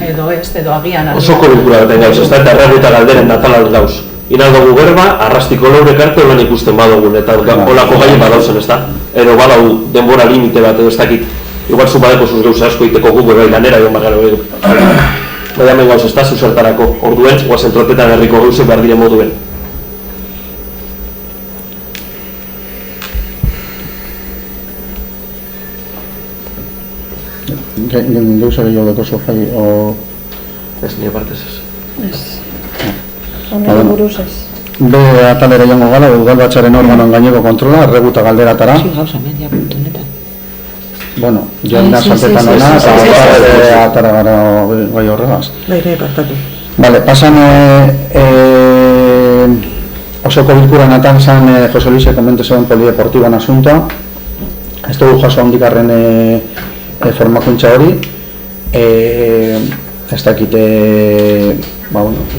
edo ez, edo agian. Osoko bilkura baten gauz, ez da, eta erreguta galderen natalal gauz. Inaldugu berba, arrastiko laurek arte holan ikusten badugun, eta olako gaien badauzen, ez da? Edo badau denbora limite bat, edo ez dakit. Igual zu badeko zuz gauza asko iteko gugu bai lanera, egon bagara edo. Baina hemen gauz, ez da, zuzertarako. Orduen, guazen trotetan herriko gauzek behar dire moduen. Gauza gehiago deko zu jai, o... Ez, nire partez ez. Ez. Honera buruz ez. Be atalera joango gala, udal batxaren organoen gaineko kontrola, erreguta galderatara. Sí, gauza, ja puntu honetan. Bueno, joan da saltetan ona, eta atara gara gai horregaz. Bai, partatu. Vale, pasan osoko bilkuran atan zan Jose Luis komente zegoen polideportiboan asuntoa. Ez dugu jaso handikarren formakuntza hori. Ez dakite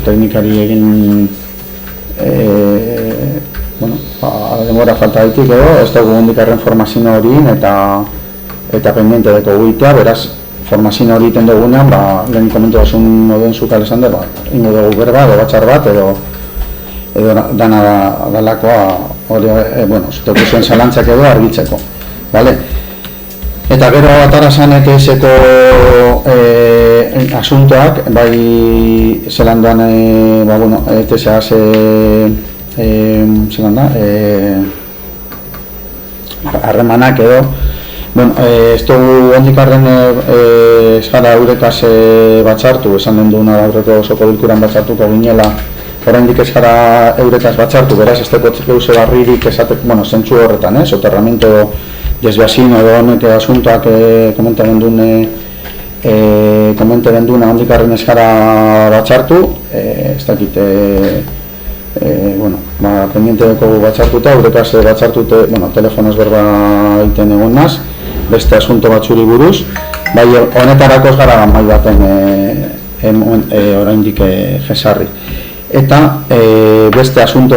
teknikari egin demora falta ditik edo, ez dugu handikarren formazio hori eta pendiente deko guitea, beraz formazio hori iten dugunean, lehen komentu dasun moduen zuk alesan de, ingo dugu berba, edo batxar bat, edo dana dalakoa hori, zuteku zuen zalantzak edo argitzeko, bale? Eta gero atara zan ETS-eko asuntoak, bai zelan doan, ETS-az zelan da, harremanak edo, ez dugu hondikarren ez gara eurekaz batxartu, esan den duena aurreko osoko bilkuran batxartuko ginela, oraindik ez gara eurekaz batxartu, beraz ez teko geuze barririk esatek, zentzu horretan, soterramiento desbiazino edo honek asuntoak komente benduna hondikarren ez gara batxartu, ez dakit, pendiente deko batxartuta, eurekaz batxartute, telefonoz berba egiten egon naz, beste asunto batzuri buruz, bai honetarako ez gara mai baten oraindik jesarri. Eta beste asunto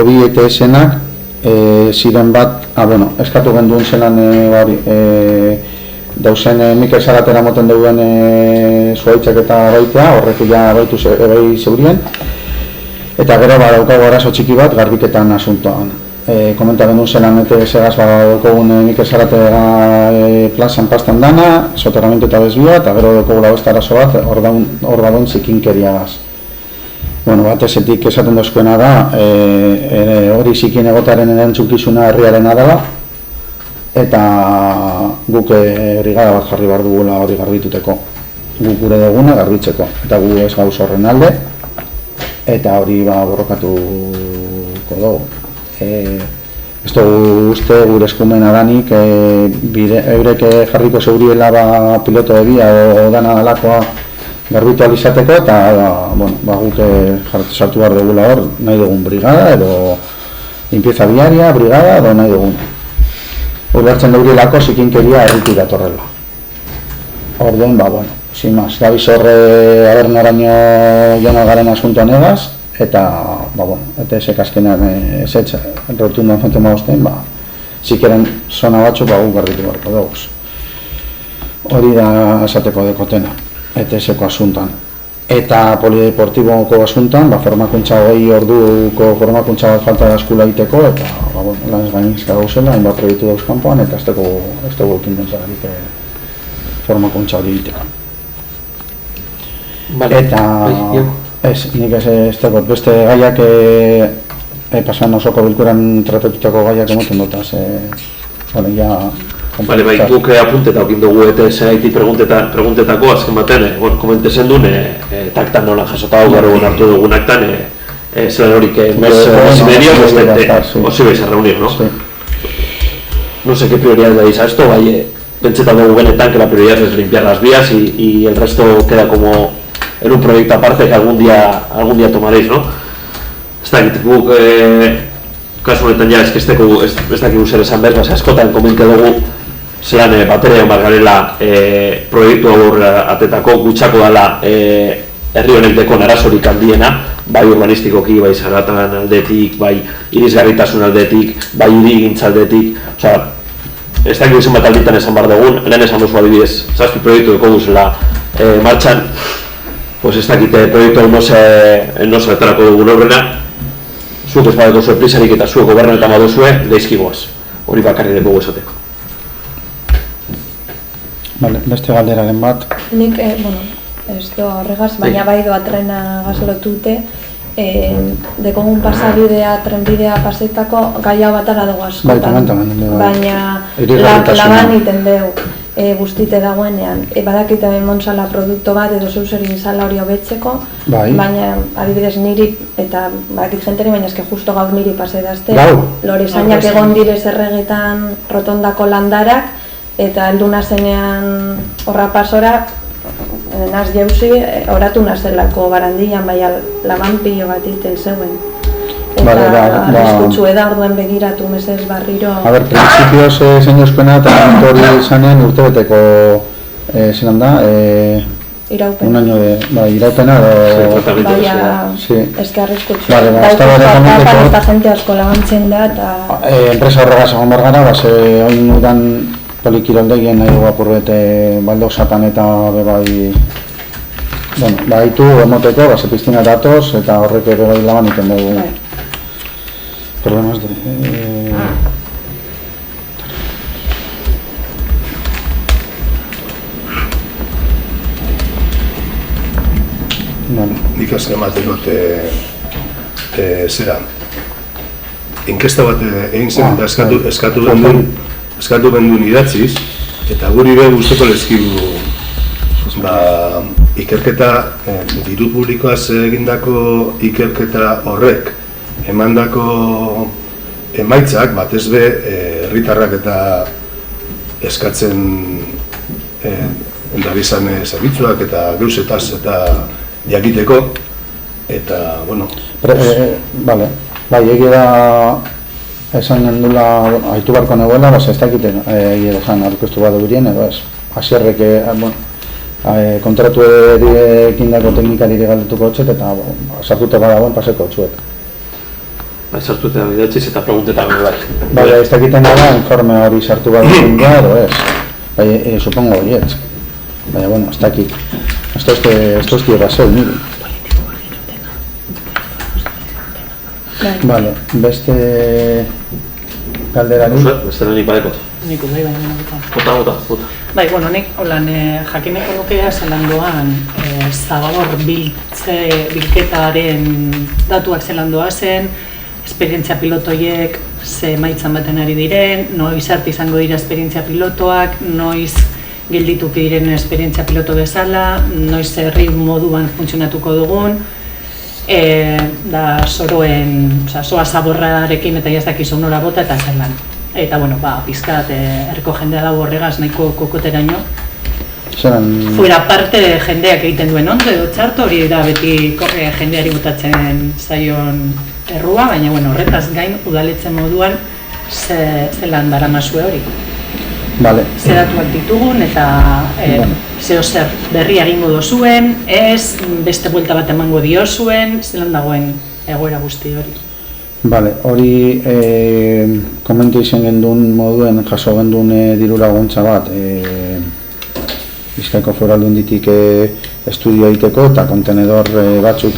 bi ETS-enak ziren bat, eskatu genduen zelan dauzen Mikel Saratera moten duen zuaitzak eta baitea, horretu ja baitu bai zeurien, eta gero daukagu arazo txiki bat garbiketan asuntoan. Komenta genuen zelan ETS-egaz daukagun Mikel Saratera plazan pastan dana, soterramiento eta desbioa, eta gero daukagula beste arazo bat hor dagoen zikinkeriagaz. Batezetik esaten dozkoena da, hori zikin egotaren erantzukizuna herriarena dela, eta guk brigada bat jarri behar dugula hori garbituteko. Guk gure duguna garbitzeko, eta gu ez gauz horren alde, eta hori borrokatuko dugu. Ez dugu uste gure eskumen adanik, eurek jarriko zeuriela piloto ebia o dana dalakoa garbitu alizateko, eta guk sartu behar dugula hor nahi dugun brigada, edo limpieza diaria, brigada, edo nahi dugun. Hori hartzen dugurilako zikinkeria erritik datorrela. Orden, sin más, gabiz horre abernoraino joan garen asuntoan egaz, eta, ETS-ek azkenean ezetxe, rotunduan fonte mauzten, zikeren zona batzu guk garbitu beharko dugu. Hori da esateko dekotena. ETS-eko asuntan. Eta polideportiboko asuntan, formakuntza 20 orduko formakuntza bat falta da eskula egiteko, eta lan ez gainizka gauzela, hainbat proiektu dauz kanpoan, eta ez dugu ekindentzagarik formakuntza hori egiteko. Eta, nik ez dugu, beste gaiak pasan osoko bilkuran tratatutako gaiak emoten dutaz, Bale, guk apunteta okin dugu ETS-aiti preguntetako azken baten, komentezen duen taktan nola jasota hau gero hartu dugun aktan zelan horik, mes y medio, o si vais a reunir, ¿no? Sí. No sé qué prioridad le dais a esto, pensé dugu benetan que la prioridad es limpiar las vías y el resto queda como en un proyecto aparte que algún día tomaréis, ¿no? Ez dakit guk, kasu honetan ja, ez dakit zer esan behar, askotan komente dugu zelan bateria eman garela proiektu aurrera atetako gutxako dela herri honek dekon arazorik handiena, bai urbanistikoki, bai zaratan aldetik, bai irisgarritasun aldetik, bai hirigintza aldetik, osea, ez dakit izan bat alditan esan behar dugun, lehen esan duzu adibidez, 7 proiektu deko guzela martxan, pues ez dakit proiektu hau no zertarako dugun horrena, zuek ez badeko zuen prisarik eta zuek gobernuetan baduzue, leizkigoaz, hori bakarri dugu esateko. Vale, beste galderaren bat. Nik, ez do horregaz, baina bai doa trena gazlotute, dekogun pasabidea, trenbidea pasetako gaia batara dugu askotan. Baina laban iten deu guztite dagoenean. Badakite montzala produkto bat edo zeuzerin zala hori hobetzeko, baina adibidez niri, eta badakit jenteri, baina eske justo gaur niri pasedazte, Lorizainak egon direz erregetan rotondako landarak, eta heldu nazenean horra pasora, naz jauzi, oratu nazelako barandian, bai laban pilo bat iten zeuen. Eta arriskutsu eda orduen begiratu mesez barriro. A ber, prinsipioz zein euskena eta hori izanen urtebeteko zelan da? Iraupen. Un año de iraupena edo... Baina, eske arriskutsu. Eta jente asko labantzen da eta... Enpresa horregaz egon behar gara, oin udan polikiroldegien nahi dugu apurbete baldo satan eta bebai... Bueno, baitu emoteko, piztina datoz eta horrek bebai laban iten dugu. Problemas de... Nik azken ematen dut zera. Inkesta bat egin zen eta eskatu bendun idatziz, eta guri beha guztoko lezkibu ikerketa, diru publikoaz egindako ikerketa horrek emandako emaitzak, batez be, herritarrak eta eskatzen endabizan zerbitzuak eta geuzetaz eta jakiteko, eta, bueno... Vale, bai, egia da esan gendula haitu barko negoela, ez dakiten egia da esan aurkeztu bat durien, edo ez, asierrek, kontratu ekin dako teknikari galdetuko txet, eta sartute badagoen paseko txuet. Bai, sartute da bidatziz eta preguntetan bai. Bai, ez dakiten da informe hori sartu bat duen da, edo ez. Bai, supongo hori ez. Baina, bueno, ez dakit. Esto es que baseu, nire. Vale, beste galderari? Beste nik badekot. Nik bai, baina Bota. Bai, bueno, nik holan jakineko nukea zelan doan Zagor bilketaren datuak zelan doa zen, esperientzia pilotoiek ze emaitzan baten ari diren, noiz arte izango dira esperientzia pilotoak, noiz geldituko diren esperientzia piloto bezala, noiz herri moduan funtzionatuko dugun, da soroen, soa zaborrarekin eta jazdakizu nora bota eta zelan. Eta, bueno, pizkat erko jendea dago horregaz nahiko kokoteraino. Fuera parte jendeak egiten duen ondo edo txarto, hori da beti jendeari botatzen zaion errua, baina, bueno, horretaz gain udaletzen moduan zelan daramazue hori. Vale. Zeratuak ditugun eta zeo zer berria egingo dozuen, ez, beste buelta bat emango diozuen, zelan dagoen egoera guzti hori. Vale, hori komentu izan gendun moduen jaso gendun diru laguntza bat Bizkaiko Foru Aldunditik estudio egiteko eta kontenedor batzuk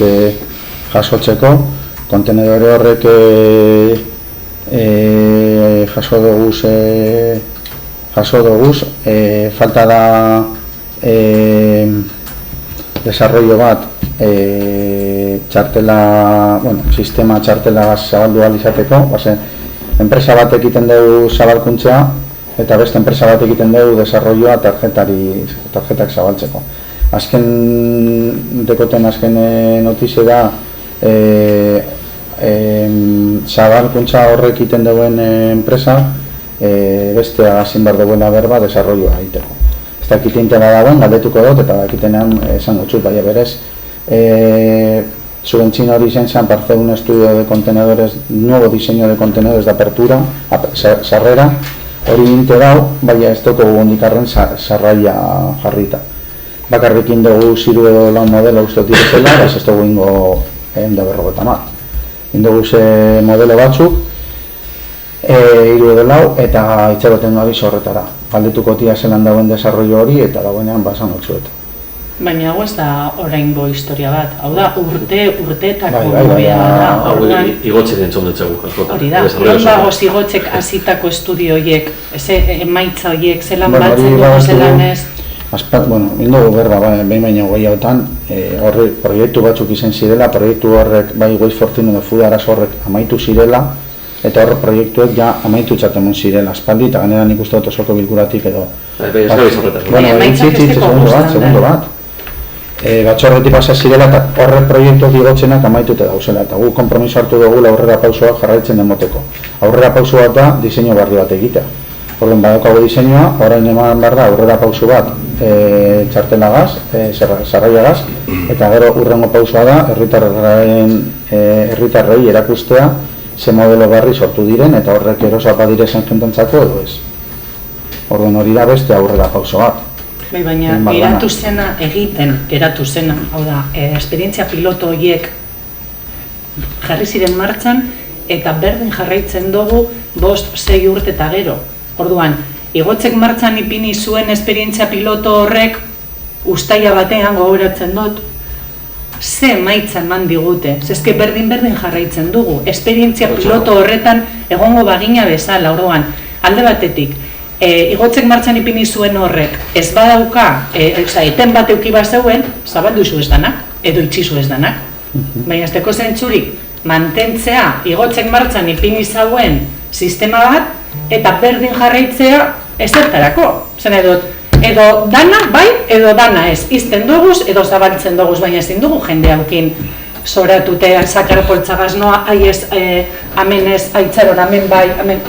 jasotzeko. Kontenedore horrek jaso doguz, falta da desarrollo bat txartela, sistema txartela zabaldu ahal izateko, enpresa bat egiten dugu zabalkuntzea eta beste enpresa bat egiten dugu desarrolloa tarjetak zabaltzeko. Azken dekoten azken notizia da zabalkuntza horrek iten duen enpresa beste agazin behar duela berba desarroioa egiteko. Ez dakit intena dagoen, galdetuko dut, eta dakitenean esan gutxut, baina berez subentzin hori izan zen para hacer un estudio de contenedores, nuevo diseño de contenedores de apertura, sarrera, hori inte dau, baina ez dugu hondikarren sarraia jarrita. Bakarrekin dugu ziru edo lau modelo uste direzela, ez dugu ingo 150. Indugu ze modelo batzuk, 3 edo lau, eta itxaroten gabiz horretara. Galdetuko tia zelan dagoen desarrollo hori, eta dagoenean basan otzuet. Baina hau ez da oraingo historia bat, hau da urteetako nobea da. Hau igotzen entzun dutxegu. Hori da, non dago zigotzek hasitako estudio horiek, emaitza horiek, zelan batzen dugu, zelan ez? Bueno, indugu berba, behin baino gehiagotan, horri proiektu batzuk izan zirela, proiektu horrek, bai Waste for Zero de Food araz horrek amaitu zirela, eta horrek proiektuek ja amaitu txatemon zirela aspaldi, eta ganera nik uste dut osoko bilkuratik edo... Bueno, segundo bat. Batzorretik pasa zirela eta horrek proiektuak igotzenak amaitute dauzela, eta gu konpromiso hartu dugula aurrera pausoak jarraitzen demoteko. Aurrera pauso bat da, diseinu barri bat egitea. Orduan badaukago diseinua, orain eman behar da aurrera pauso bat txartelagaz, sarraiagaz, eta gero urrengo pausoa da herritarrei erakustea ze modelo barri sortu diren eta horrek erosak badirezen jententzako edo ez. Orduan hori da beste aurrera pauso bat. Bai, baina geratu zena geratu zena, hau da, esperientzia piloto horiek jarri ziren martxan eta berdin jarraitzen dugu 5-6 urte eta gero. Orduan, igotzek martxan ipini zuen esperientzia piloto horrek uztaila batean gogoratzen dut, ze emaitza eman digute, zezke berdin jarraitzen dugu, esperientzia piloto horretan egongo bagina bezala, orduan, alde batetik, igotzek martxan ipini zuen horrek, ez badauka, eten bat euki bazeuen, zabaldu zu ez danak, edo itxizu ez danak. Baina ez teko zentzurik, mantentzea, igotzek martxan ipini zauen sistema bat, eta berdin jarraitzea ez zertarako. Zen edo dana bai, edo dana ez, izten duguz, edo zabaltzen duguz, baina ezin dugu jende haukin zoratute, sakarpoltzagaz noa, amen ez, aitzaron, amen bai, amen...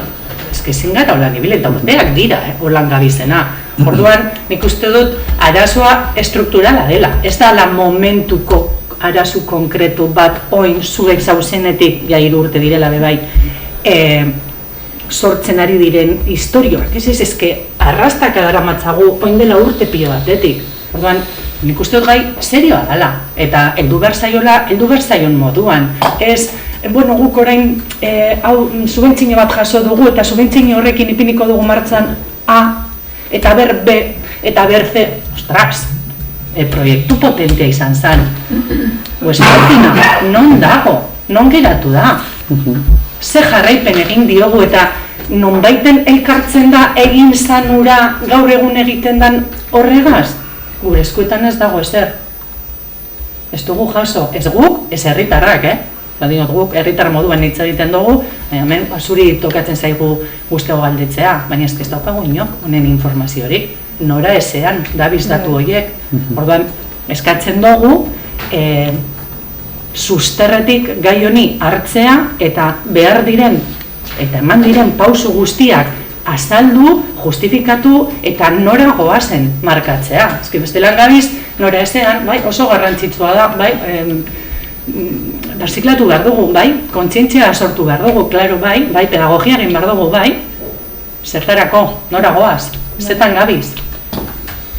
Ez que ezin gara holan ibile, eta urteak dira, holan gabizena. Orduan, nik uste dut, arazoa estrukturala dela. Ez da la momentuko arazu konkretu bat, oin zuek zauzenetik, ja 3 urte direla bebai, sortzen ari diren historioak. Ez que arrastak adaramatzagu, oin dela urte pilo batetik. Orduan, nik uste dut gai serioa dela, eta heldu behar zaion moduan. Ez, bueno, guk orain subentzio bat jaso dugu eta subentzio horrekin ipiniko dugu martxan A, eta ber B, eta ber C. Ostras, proiektu potentea izan zen. Uespartina, non dago, non geratu da. Ze jarraipen egin diogu eta non baiten elkartzen da egin zanura gaur egun egiten dan horregaz. Gure eskuetan ez dago ezer. Ez dugu jaso, ez guk, ez herritarrak, guk herritar moduan hitz egiten dugu, hemen zuri tokatzen zaigu guztego galdetzea, baina ez daukagu inok honen informaziorik, nora ezean, dabiz datu horiek. Orduan, eskatzen dugu, susterretik gai honi hartzea eta behar diren, eta eman diren pausu guztiak azaldu, justifikatu eta nora goazen markatzea. Ez que bestelan gabiz, nora ezean, oso garrantzitsua da, berziklatu behar dugu, kontzientzia sortu behar dugu, klaro, pedagogia egin behar dugu, zertarako, nora goaz, zetan gabiz,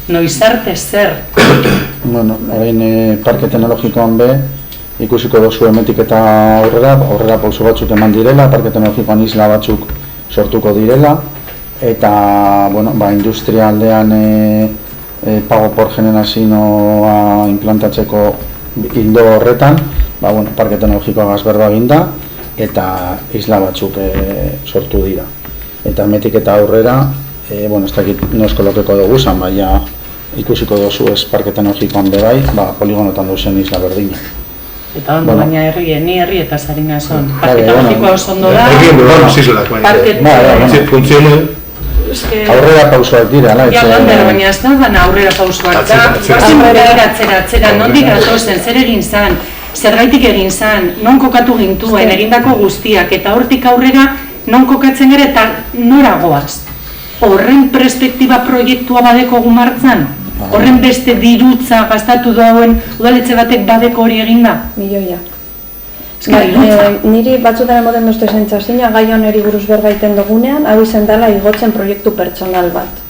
noizarte zer. Bueno, orain parke teknologikoan be, ikusiko dozu hemetik eta aurrera pauso batzuk eman direla, parke teknologikoan isla batzuk sortuko direla, eta, bueno, industria aldean pago por generazioa implantatzeko hildo horretan, parke teknologikoa gazberda ginda, eta isla batzuk sortu dira. Eta hemetik eta aurrera, ez dakit noizko lokeko dugu zan, baina ikusiko dozu ez parke teknologikoan bebai, poligonotan duzen isla berdina. Eta ondo, baina ni herri eta zarina esan. Parke teknologikoa oso ondo da. Aurrera pausoak dira, ala? Baina ez da aurrera pausoak da. Guazen begiratzera, nondik gatozen, zer egin zan. zergaitik egin zen, non kokatu gintuen, egindako guztiak, eta hortik aurrera non kokatzen gara eta nora goaz. Horren perspektiba proiektua badeko gumartzan? Horren beste dirutza gastatu dauen udaletxe batek badeko hori eginda? Milioia. Niri batzutan emoten duzte sentsazioa gai honeri buruz berbaiten dugunean, hau izen dela igotzen proiektu pertsonal bat.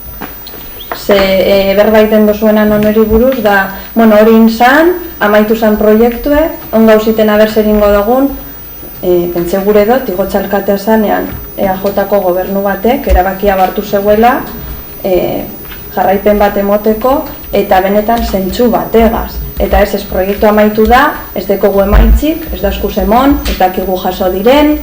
Ze berbaiten duzuenan honeri buruz da, hori inzan, amaitu zan proiektue, on gauziten abertzer ingo dugun, pentsa gure dut, igotza alkatea zanean EAJ-ko gobernu batek erabakia hartu zeuela jarraipen bat emoteko eta benetan zentsu bategaz. Eta ez proiektu amaitu da, ez dekogu emaitzik, ez da eskuz emon, ez dakigu jaso diren,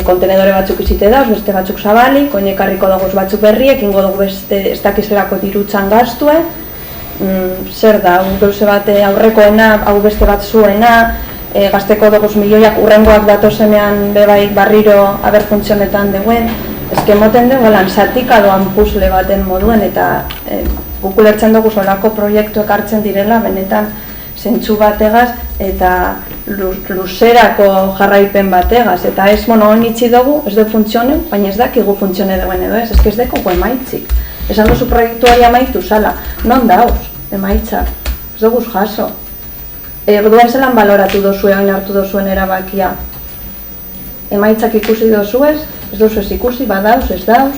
kontenedore batzuk izite dauz, beste batzuk zabalik, oinekarriko dagoz batzuk berriek, ingo dugu beste ez dakizelako dirutzan gaztue, zer da, hau gauze bat aurrekoena, hau beste bat zuena, gazteko doguz milioiak urrengoak datozenean bebaik barriro aber funtzionetan deuen, ezke moten dugu lan zatika doan puzle baten moduen eta gukulertzen dugu solako proiektuek hartzen direla benetan zentsu bategaz eta luzerako jarraipen bategaz eta ez honitzi dugu, ez du funtzionen, baina ez dakigu funtzione duen edo ez ez dekogu emaitzik. Esan duzu proiektuari amaitu zala, non dauz emaitza, ez dugu jaso. Orduan zelan baloratu dozue, oin hartu dozuen erabakia. Emaitzak ikusi dozuez, ez duzu ez ikusi, badauz, ez dauz.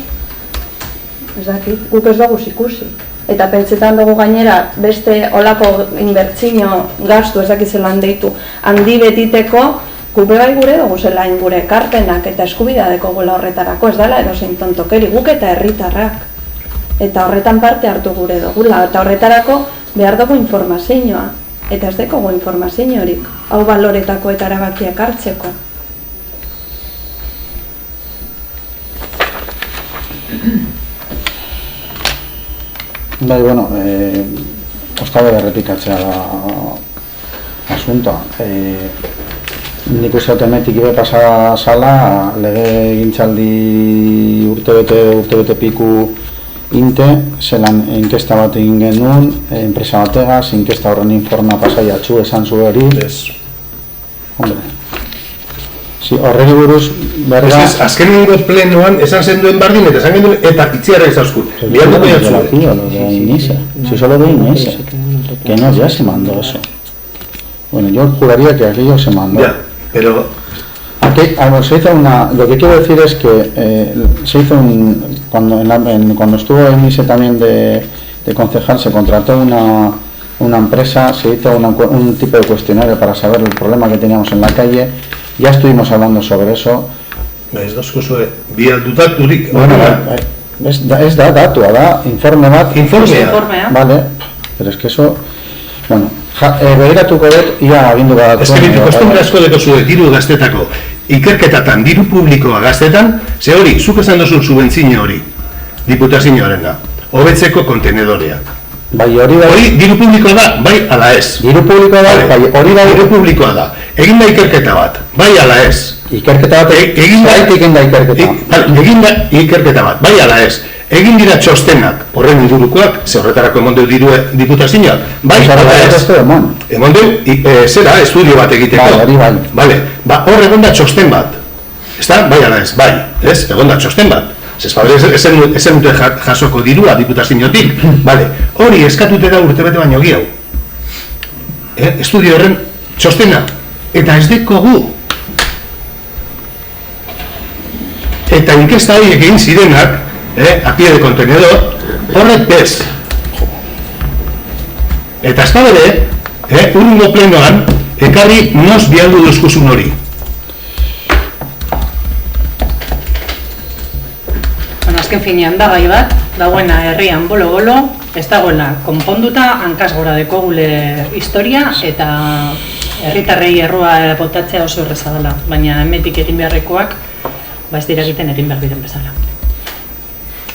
Ez dakit, guk ez dugu ikusi. Eta pentsetan dugu gainera beste olako inbertsio gastu, ez dakit zelan deitu, handi betiteko, gube bai gure dugu zelain gure ekarpenak eta eskubidea dekogula horretarako, ez dela erosein tontokeri, guk eta herritarrak. Eta horretan parte hartu gure dugula, eta horretarako behar dugu informazioa. Eta ez dekogu informazio horik, hau baloretako eta erabakiak hartzeko. Bai, bueno, ostabe errepikatzea da asuntoa. Nik uste otemetik ibe pasada sala, lege gintzaldi urtebete piku inte, zelan inkesta bat egin genuen, enpresa bategaz, inkesta horren informa pasaiatzu esan zu hori. Hombre. Horreri buruz, berga... Azken nire plenoan esan zenduen bardin eta esan genduen eta itziarra izazkut. Biartuko jatzue. Si solo de Inés, que no, ya se mandó eso. Bueno, yo juraría que aquello se mandó. Ya, pero... Se hizo una, lo que quiero decir es que se hizo cuando estuvo en ISE también de concejal, se contrató una empresa, se hizo un tipo de cuestionario para saber el problema que teníamos en la calle. Ya estuvimos hablando sobre eso. Ez dozkozue, bi aldutaturik. Bueno, ez da datua, da informe bat. Informea. Vale, pero es que eso... Bueno, behiratuko dut, ia agindu bat. Ez que bitu kostumbre asko deko zure diru gaztetako. Ikerketatan, diru publikoa gaztetan, ze hori, zuk esan dozun subentzine hori, diputazioaren da, hobetzeko kontenedoreak. Bai, hori da... Hori, diru publikoa da, bai ala ez. Diru publikoa da, bai, hori da... Diru publikoa da. Egin da ikerketa bat, bai ala ez. Ikerketa bat, egin da ikerketa. Egin da ikerketa bat, bai ala ez. Egin dira txostenak, horren ingurukoak, ze horretarako emondeu diru diputazioak, bai ala ez. Emondeu, zera, estudio bat egiteko. Bai, hori bai. Bale, hor egon da txosten bat. Ezta, bai ala ez, bai, ez, egon da txosten bat. Ezen dute jasoko dirua diputaziotik, bale, hori eskatute da urtebete baino gehiago. Estudio horren txostena, eta ez dekogu. Eta inkesta horiek egin zirenak, a pie de contenedor, horrek bez. Eta ez bere, urrungo plenoan, ekarri nos bialdu duzkuzun hori. Azken finean da gai bat, dagoena herrian bolo-bolo, ez dagoela konponduta, hankaz gora dekogule historia eta herritarrei errua botatzea oso erreza dela, baina hemetik egin beharrekoak ez dira egiten egin behar diren bezala.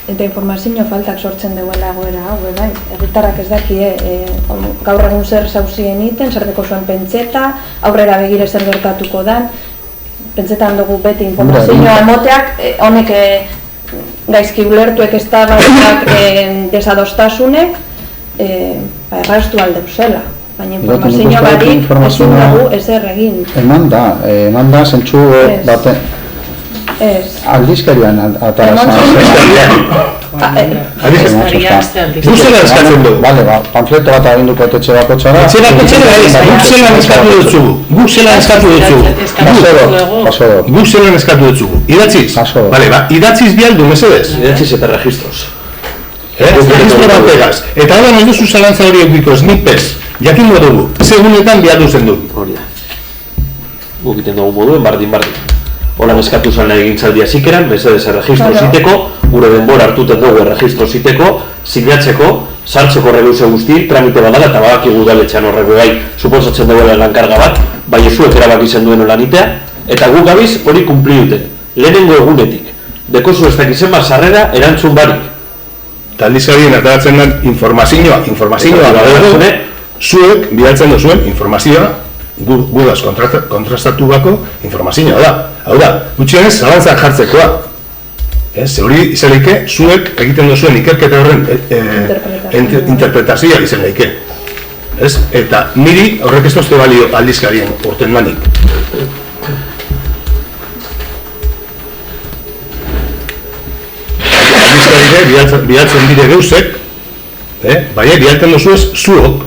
Eta informazio faltak sortzen duela egoera hau, bai. Herritarrak ez daki, gaur egun zer zauzien iten, zer deko zuen pentseta, aurrera begire zer gertatuko dan, pentsetan dugu beti informazioa emoteak, honek gaizki ulertuek ez da batzak desadostasunek, erraztu aldeuzela. Baina informazio barik ezin dugu ezer egin. Eman da, zentsu baten. Aldizkarian atara Guzela eskatzen dugu. Bale, panfleto bat aginduko etxe bako txara. Etxe bako txara ez, guk zelan eskatu dutzugu. Guk zelan eskatu dutzugu. Idatziz? Bale, idatziz bialdu, mesedez? Idatziz eta registros. Registro bat egaz. Eta hori ez duzu zalantza hori eukiko, snipez. Jakin dugu, segunetan bialdu zen du. Hori da. Guk iten dugu moduen, bardin. Holan eskatu zan egintzaldia zikeran, mesedez erregistro ziteko, gure denbora hartuten dugu erregistro ziteko, sinatzeko, sartzeko regeuse guzti, tramite badala eta badakigu udaletxean horrego gai, suposatzen duela lankarga bat, bai zuek erabaki zen duen olanitea, eta guk gabiz hori kumpli dute, lehenengo egunetik. Dekozu ez dakizen bat sarrera erantzun barik. Eta aldizkarien ataratzen den informazioa zuek bidaltzen duzuen informazioa gudaz kontrastatu bako informazioa da. Hau da, gutxienez zalantzak jartzekoa. Ze hori izan leike, zuek egiten duzuen ikerketa horren interpretazioa izan leike. Eta niri horrek ez dozte balio aldizkarien urten manik. Aldizkarire bidaltzen dire geuzek, baina bidaltzen duzuez zuok.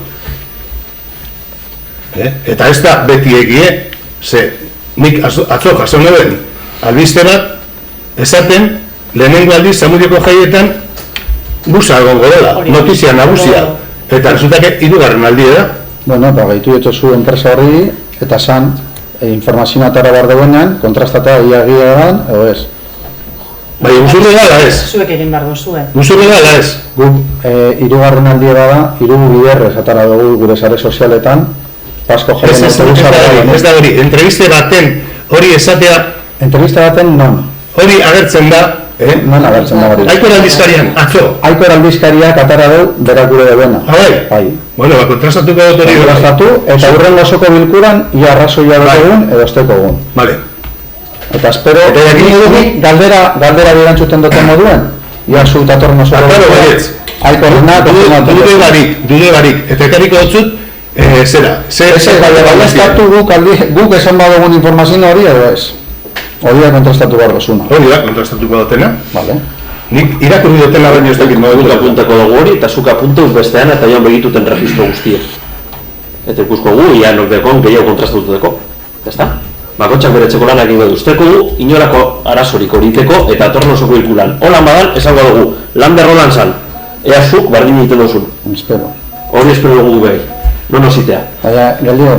Eta ez da beti egie, ze nik atzo jaso nuen albiste bat, esaten lehenengo aldiz Zamudioko jaietan busa egongo dela, notizia nagusia. Eta resultake hirugarren aldi da. Bueno, gaitu zu enpresa horri, eta zan informazioa atara behar duenean, kontrastatea ia edo ez. Baina guzurri gala ez. Zuek egin behar duzue. Guzurri gala ez. Guk hirugarren aldi da, hiru biderrez atara dugu gure sare sozialetan, Pasko jaien ez da hori, entreviste baten hori esatea... Entreviste baten non? Hori agertzen da... Non agertzen da hori? Aikor aldizkarian, atzo? Aikor aldizkariak atara du berak gure duena. Bai? Bueno, kontrastatuko dut hori... Kontrastatu, eta hurren osoko bilkuran, ia arrazoia dugun edo esteko egun. Vale. Eta espero... Eta jakin dugu galdera birantzuten duten moduen? Ia zu datorren osoko bilkuran? Aikorrena... Dude barik, eta ekarriko dutzut... Zera, guk esan badugun informazioa hori edo ez? Hori da kontrastatu behar dozuna. Hori da kontrastatuko dutena. Vale. Nik irakurri dutena baino ez dakit modu apuntako dugu hori, eta zuk apuntu bestean eta joan begituten registro guztiek. Eta ikusko gu, ia nokdekon gehiago kontrastatuteko. Ezta? Bakotxak bere txeko lanak ingo duzteko du, inorako arazorik horiteko eta atorno osoko ikulan. Holan badan, esango dugu, lan berrolan zan. Ea zuk bardin egiten duzun. Espero. Hori espero dugu behi. No zitea. Baina, geldiro,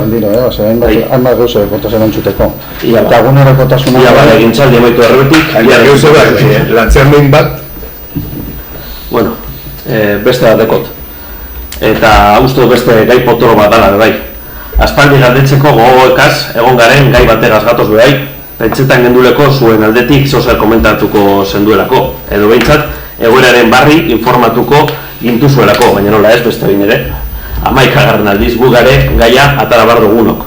hainbat gauze kotasen entzuteko. Eta agunero kotasuna... Ia, bale, gintzaldi emaitu errebetik. Ia, gauze bat, lantzean behin bat. Bueno, beste bat dekot. Eta uste beste gai potoro bat dala, bai. Aspaldi galdetzeko gogoekaz, egon garen gai bategaz gatoz bai. Pentsetan genduleko zuen aldetik sozial komentatuko zenduelako. Edo behintzat, egoeraren barri informatuko gintuzuelako, baina nola ez, beste behin ere. Amaikagarren aldiz gugare gaia atara bar dugunok.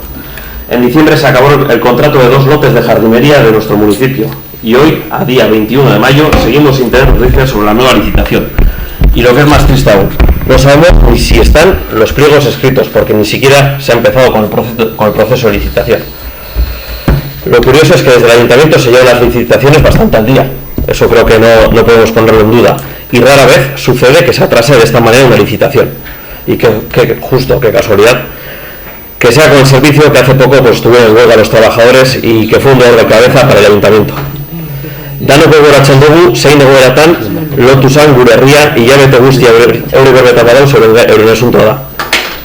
En diciembre se acabó el contrato de 2 lotes de jardinería de nuestro municipio y hoy, a día 21 de mayo, seguimos sin tener noticias sobre la nueva licitación. Y lo que es más triste aún, no sabemos ni si están los pliegos escritos, porque ni siquiera se ha empezado con el proceso de licitación. Lo curioso es que desde el ayuntamiento se llevan las licitaciones bastante al día. Eso creo que no podemos ponerlo en duda. Y rara vez sucede que se atrase de esta manera una licitación. Y que justo, qué casualidad, que sea con el servicio que hace poco pues tuve en huelga a los trabajadores y que fue un dolor de cabeza para el ayuntamiento. Danok gogoratzen dugu, zein egoeratan lotu zan gure herria hilabete guztia eure berbeta badauz euren asuntoa da.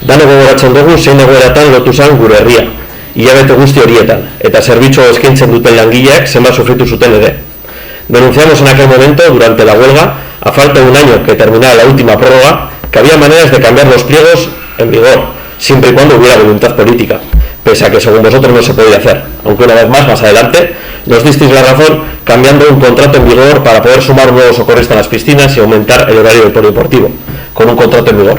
Danok gogoratzen dugu, zein egoeratan lotu zan gure herria hilabete guzti horietan, eta zerbitzu eskaintzen duten langileak zenbat sufritu zuten ere. Denunciamos en aquel momento, durante la huelga, a falta de un año que terminara la última prórroga, que había maneras de cambiar los pliegos en vigor, siempre y cuando hubiera voluntad política, pese a que según vosotros no se podía hacer, aunque una vez más adelante, nos disteis la razón cambiando un contrato en vigor para poder sumar un nuevo socorrista a las piscinas y aumentar el horario del polideportivo, con un contrato en vigor.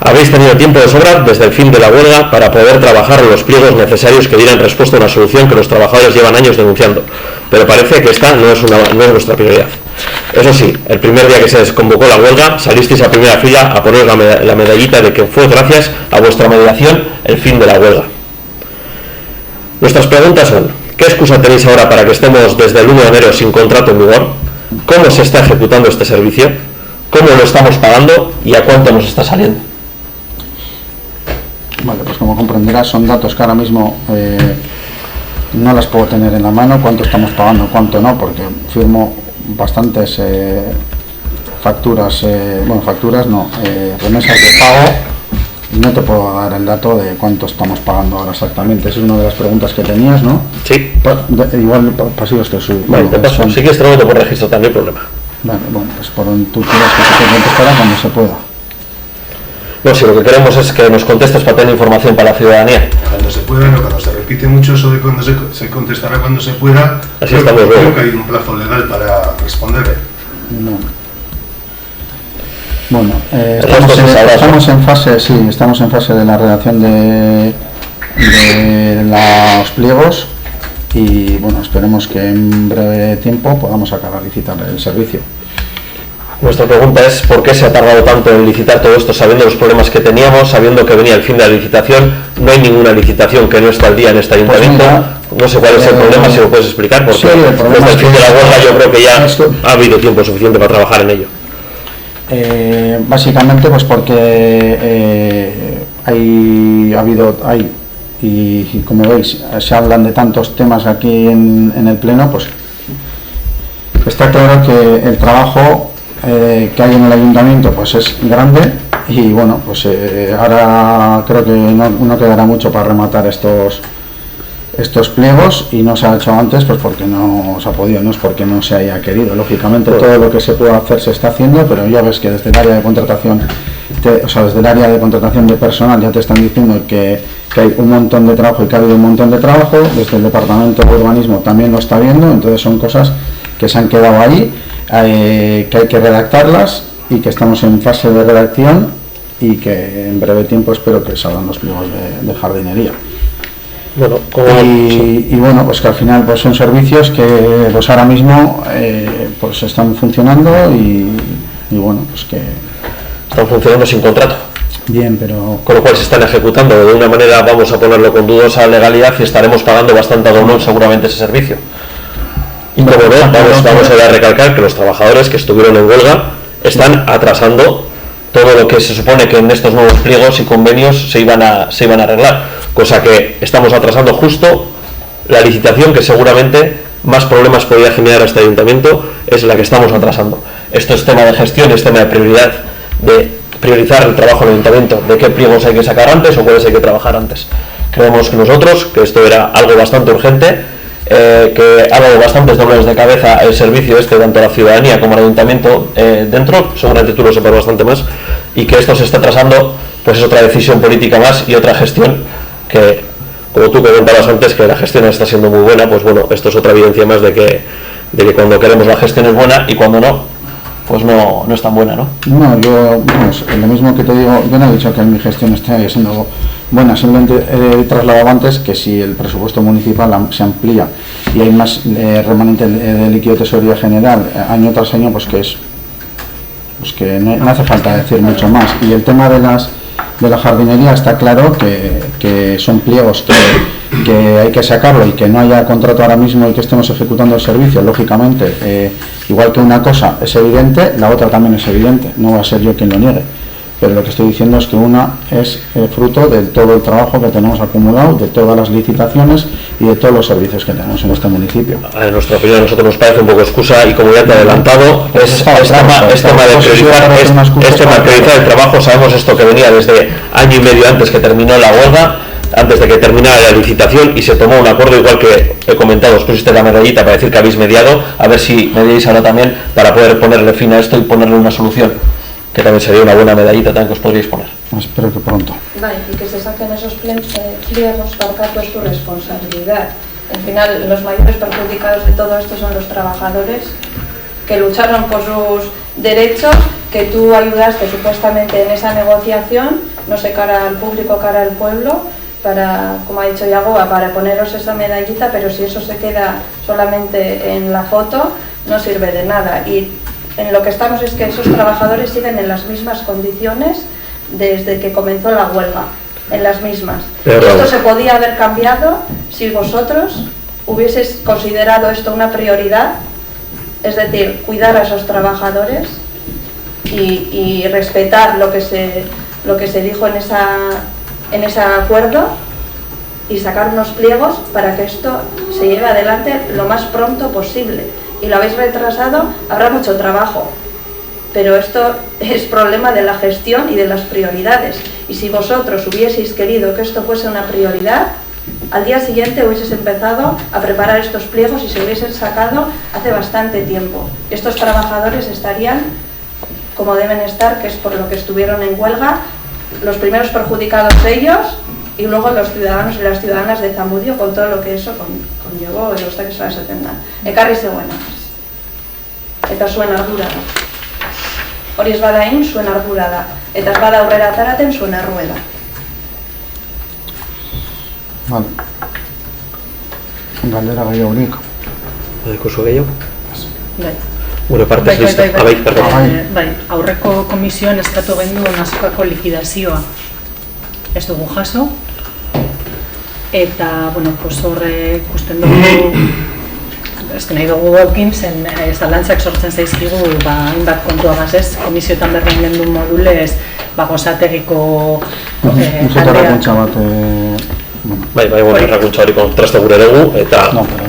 Habéis tenido tiempo de sobra desde el fin de la huelga para poder trabajar en los pliegos necesarios que dieran respuesta a una solución que los trabajadores llevan años denunciando, pero parece que esta no es vuestra prioridad. Eso sí, el primer día que se desconvocó la huelga, salisteis a primera fila a poner la medallita de que fue gracias a vuestra mediación el fin de la huelga. Nuestras preguntas son: ¿qué excusa tenéis ahora para que estemos desde el 1 de enero sin contrato en vigor? ¿Cómo se está ejecutando este servicio? ¿Cómo lo estamos pagando? ¿Y a cuánto nos está saliendo? Vale, pues como comprenderás, son datos que ahora mismo no las puedo tener en la mano, cuánto estamos pagando, cuánto no, porque firmo bastantes facturas, remesas de pago, y no te puedo dar el dato de cuánto estamos pagando ahora exactamente. Esa es una de las preguntas que tenías, ¿no? Sí. Igual pasillos te subo. Vale, te paso. Sí que es trabajo por registro, también hay problema. Vale, bueno, pues por donde tú quieras que te contestará cuando se pueda. No, si lo que queremos es que nos contestes para tener información para la ciudadanía. Cuando se pueda, no, cuando se repite mucho eso de cuando se contestará cuando se pueda, así estamos luego. Creo que hay un plazo legal para responder. No. Bueno, estamos en fase de la redacción de los pliegos y bueno, esperemos que en breve tiempo podamos sacar a licitar el servicio. Nuestra pregunta es: ¿por qué se ha tardado tanto en licitar todo esto, sabiendo los problemas que teníamos, sabiendo que venía el fin de la licitación? No hay ninguna licitación que no está al día en este ayuntamiento. Pues no sé cuál es el problema, si lo puedes explicar, porque desde el fin de la huelga yo creo que ya ha habido tiempo suficiente para trabajar en ello. Básicamente pues porque y como veis se hablan de tantos temas aquí en el pleno, pues está claro que el trabajo que hay en el ayuntamiento pues es grande y bueno, pues ahora creo que no quedará mucho para rematar estos pliegos, y no se ha hecho antes pues porque no se ha podido, no es porque no se haya querido. Lógicamente todo lo que se puede hacer se está haciendo, pero ya ves que desde el área de contratación desde el área de contratación de personal ya te están diciendo que hay un montón de trabajo y que ha habido un montón de trabajo. Desde el departamento de urbanismo también lo está viendo. Entonces son cosas que se han quedado ahí, que hay que redactarlas y que estamos en fase de redacción y que en breve tiempo espero que salgan los pliegos de jardinería. Bueno, y bueno, pues que al final pues son servicios que pues ahora mismo pues están funcionando y bueno, pues que están funcionando sin contrato. Bien, pero con lo cual se están ejecutando de una manera, vamos a ponerlo con dudosa legalidad, y estaremos pagando bastante a doblón seguramente ese servicio. Y como no, vamos a recalcar que los trabajadores que estuvieron en huelga están atrasando todo lo que se supone que en estos nuevos pliegos y convenios se iban a arreglar, cosa que estamos atrasando justo la licitación que seguramente más problemas podría generar a este ayuntamiento, es la que estamos atrasando. Esto es tema de gestión, es tema de prioridad, de priorizar el trabajo del ayuntamiento, de qué pliegos hay que sacar antes o cuáles hay que trabajar antes. Creemos que nosotros, que esto era algo bastante urgente, que ha dado bastantes dolores de cabeza el servicio tanto a la ciudadanía como al ayuntamiento dentro, seguramente tú lo sepas bastante más, y que esto se está atrasando, pues es otra decisión política más y otra gestión que, como tú comentabas antes, que la gestión está siendo muy buena. Pues bueno, esto es otra evidencia más de que cuando queremos la gestión es buena y cuando no, pues no es tan buena, ¿no? No, lo mismo que te digo, yo no he dicho que mi gestión esté siendo buena, simplemente he trasladado antes que si el presupuesto municipal se amplía y hay más remanente de líquido de tesorería general año tras año, pues que no hace falta decir mucho más. Y el tema de la jardinería está claro que son pliegos que hay que sacarlo y que no haya contrato ahora mismo y que estemos ejecutando el servicio, lógicamente, igual que una cosa es evidente, la otra también es evidente, no va a ser yo quien lo niegue, pero lo que estoy diciendo es que una es fruto de todo el trabajo que tenemos acumulado, de todas las licitaciones y de todos los servicios que tenemos en este municipio. En nuestra opinión, a nosotros nos parece un poco excusa, y como ya te he adelantado, es tema de priorizar el trabajo. Sabemos esto que venía desde año y medio antes que terminó la huelga, antes de que terminara la licitación, y se tomó un acuerdo, igual que he comentado, os pusiste la medallita para decir que habéis mediado, a ver si mediáis ahora también para poder ponerle fin a esto y ponerle una solución, que también sería una buena medallita también que os podríais poner. Espero que pronto. Vale, y que se saquen esos pliegos, Torcato, es tu responsabilidad. Al final, los mayores perjudicados de todo esto son los trabajadores, que lucharon por sus derechos, que tú ayudaste supuestamente en esa negociación, no sé, cara al público, cara al pueblo, para, como ha dicho Yagoba, para poneros esa medallita, pero si eso se queda solamente en la foto, no sirve de nada. Y en lo que estamos es que esos trabajadores siguen en las mismas condiciones desde que comenzó la huelga, en las mismas. Esto se podía haber cambiado si vosotros hubieseis considerado esto una prioridad, es decir, cuidar a esos trabajadores y respetar lo que se dijo en ese acuerdo y sacar unos pliegos para que esto se lleve adelante lo más pronto posible. Y lo habéis retrasado, habrá mucho trabajo, pero esto es problema de la gestión y de las prioridades. Y si vosotros hubieseis querido que esto fuese una prioridad, al día siguiente hubieseis empezado a preparar estos pliegos y se hubiesen sacado hace bastante tiempo. Estos trabajadores estarían como deben estar, que es por lo que estuvieron en huelga, los primeros perjudicados ellos y luego los ciudadanos y las ciudadanas de Zamudio con todo lo que eso conllevó y los que se atendan. Ekarri zegoena. Eta zuen ardura da. Hori ez bada egin, zuen ardura da. Eta ez bada aurrera ataraten, zuen errua da. Vale. Galdera gehiagorik. Badikuzu gehiago? Bai. Gure partez lista. Bai, aurreko komisioan eskatu gendu nazioako likidazioa. Ez dugu jaso. Eta, bueno, horre ikusten dugu, ez nahi dugu gaukin, zen zalantzak sortzen zaizkigu, hainbat kontuagaz ez, komisioetan berren gendu modulez, gozategiko errakuntza bat, bai, errakuntza hori kontraste gure dugu, eta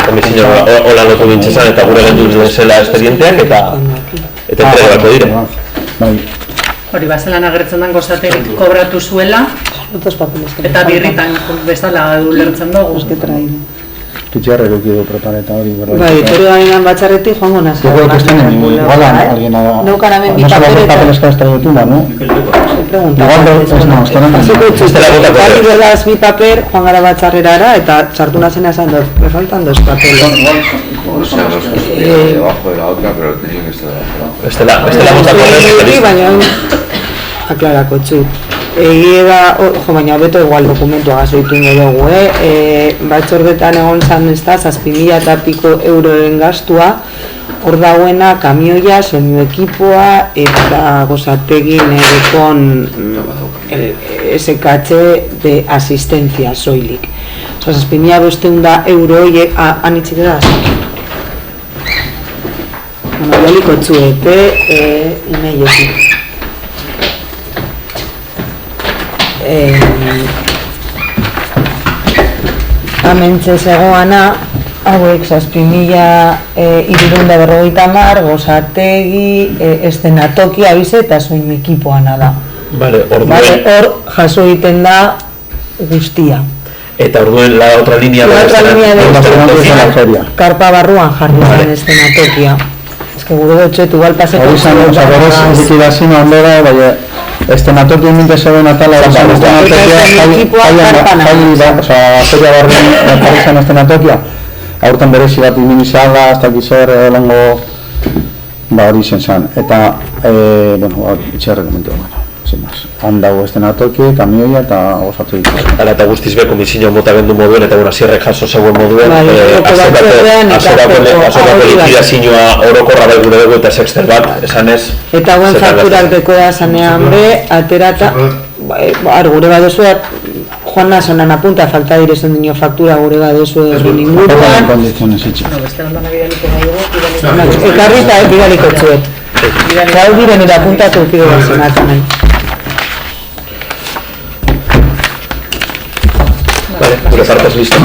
komisio hola lotu bintzezan, eta gure gendu zela espedienteak, eta entregatu dire. Hori, bazelan agertzen den gozategik kobratu zuela, eta birritan bezala ulertzen dugu. Kitxarra edukidu prepareta hori. Bai, tero gainan batxarretik joango nazio. Yo creo que están en igual alguien a... Neukaramen No solo los papeles que has traído tú, ¿no? Igual bi paper, joan gara batxarrerara, eta sartu nazena esan dut, me faltan dos papeles. O sea, los debajo de la otra, pero tenían que estar debajo. Bestela botzako baina aklarako txut. Egia baina hobeto igual dokumentua gazoitu dugu, batzordetan egon zan ez da, 6.000 eta piko euroren gastua, hor dagoena kamioia, soinu ekipoa eta gozategin edekon SKH de asistencia soilik. Osa, 6.500 euro horiek, anitzik da? Bueno, joliko txuete, imeietik. Amentxe zegoana, hauek 6.350 gozategi, eszenatoki abize eta soinu ekipoana da. Hor jaso egiten da guztia. Eta orduen la otra línea de karpa barruan jarri zen eszenatokia. Ez que gure dutxetu igual paseko. Hori zan, zaborez likidazioa ondora, baina eszenatoki minte zegoen atala, feria barruen parizan eszenatokia, aurten berezi bat iminizala, hasta gizer lango hori zen zan. Eta, bueno, itxerre komentu, sin más. Handago eszenatoki, kamioia eta gozatu ditu. Hala eta guztiz be komisio mota bendu moduen eta sierrek jaso zegoen moduen azokako likidazioa orokorra bai gure dugu eta sexter bat, esan ez. Eta guen fakturak dekoa zanean be, aterata, gure badozu, joan nazonan apunta, falta direzen dinio faktura gure badozu egin inguruan. Ekarri eta bidaliko txuet. Gau diren irapuntatu ukidu bazen. Vale, gure partez listo.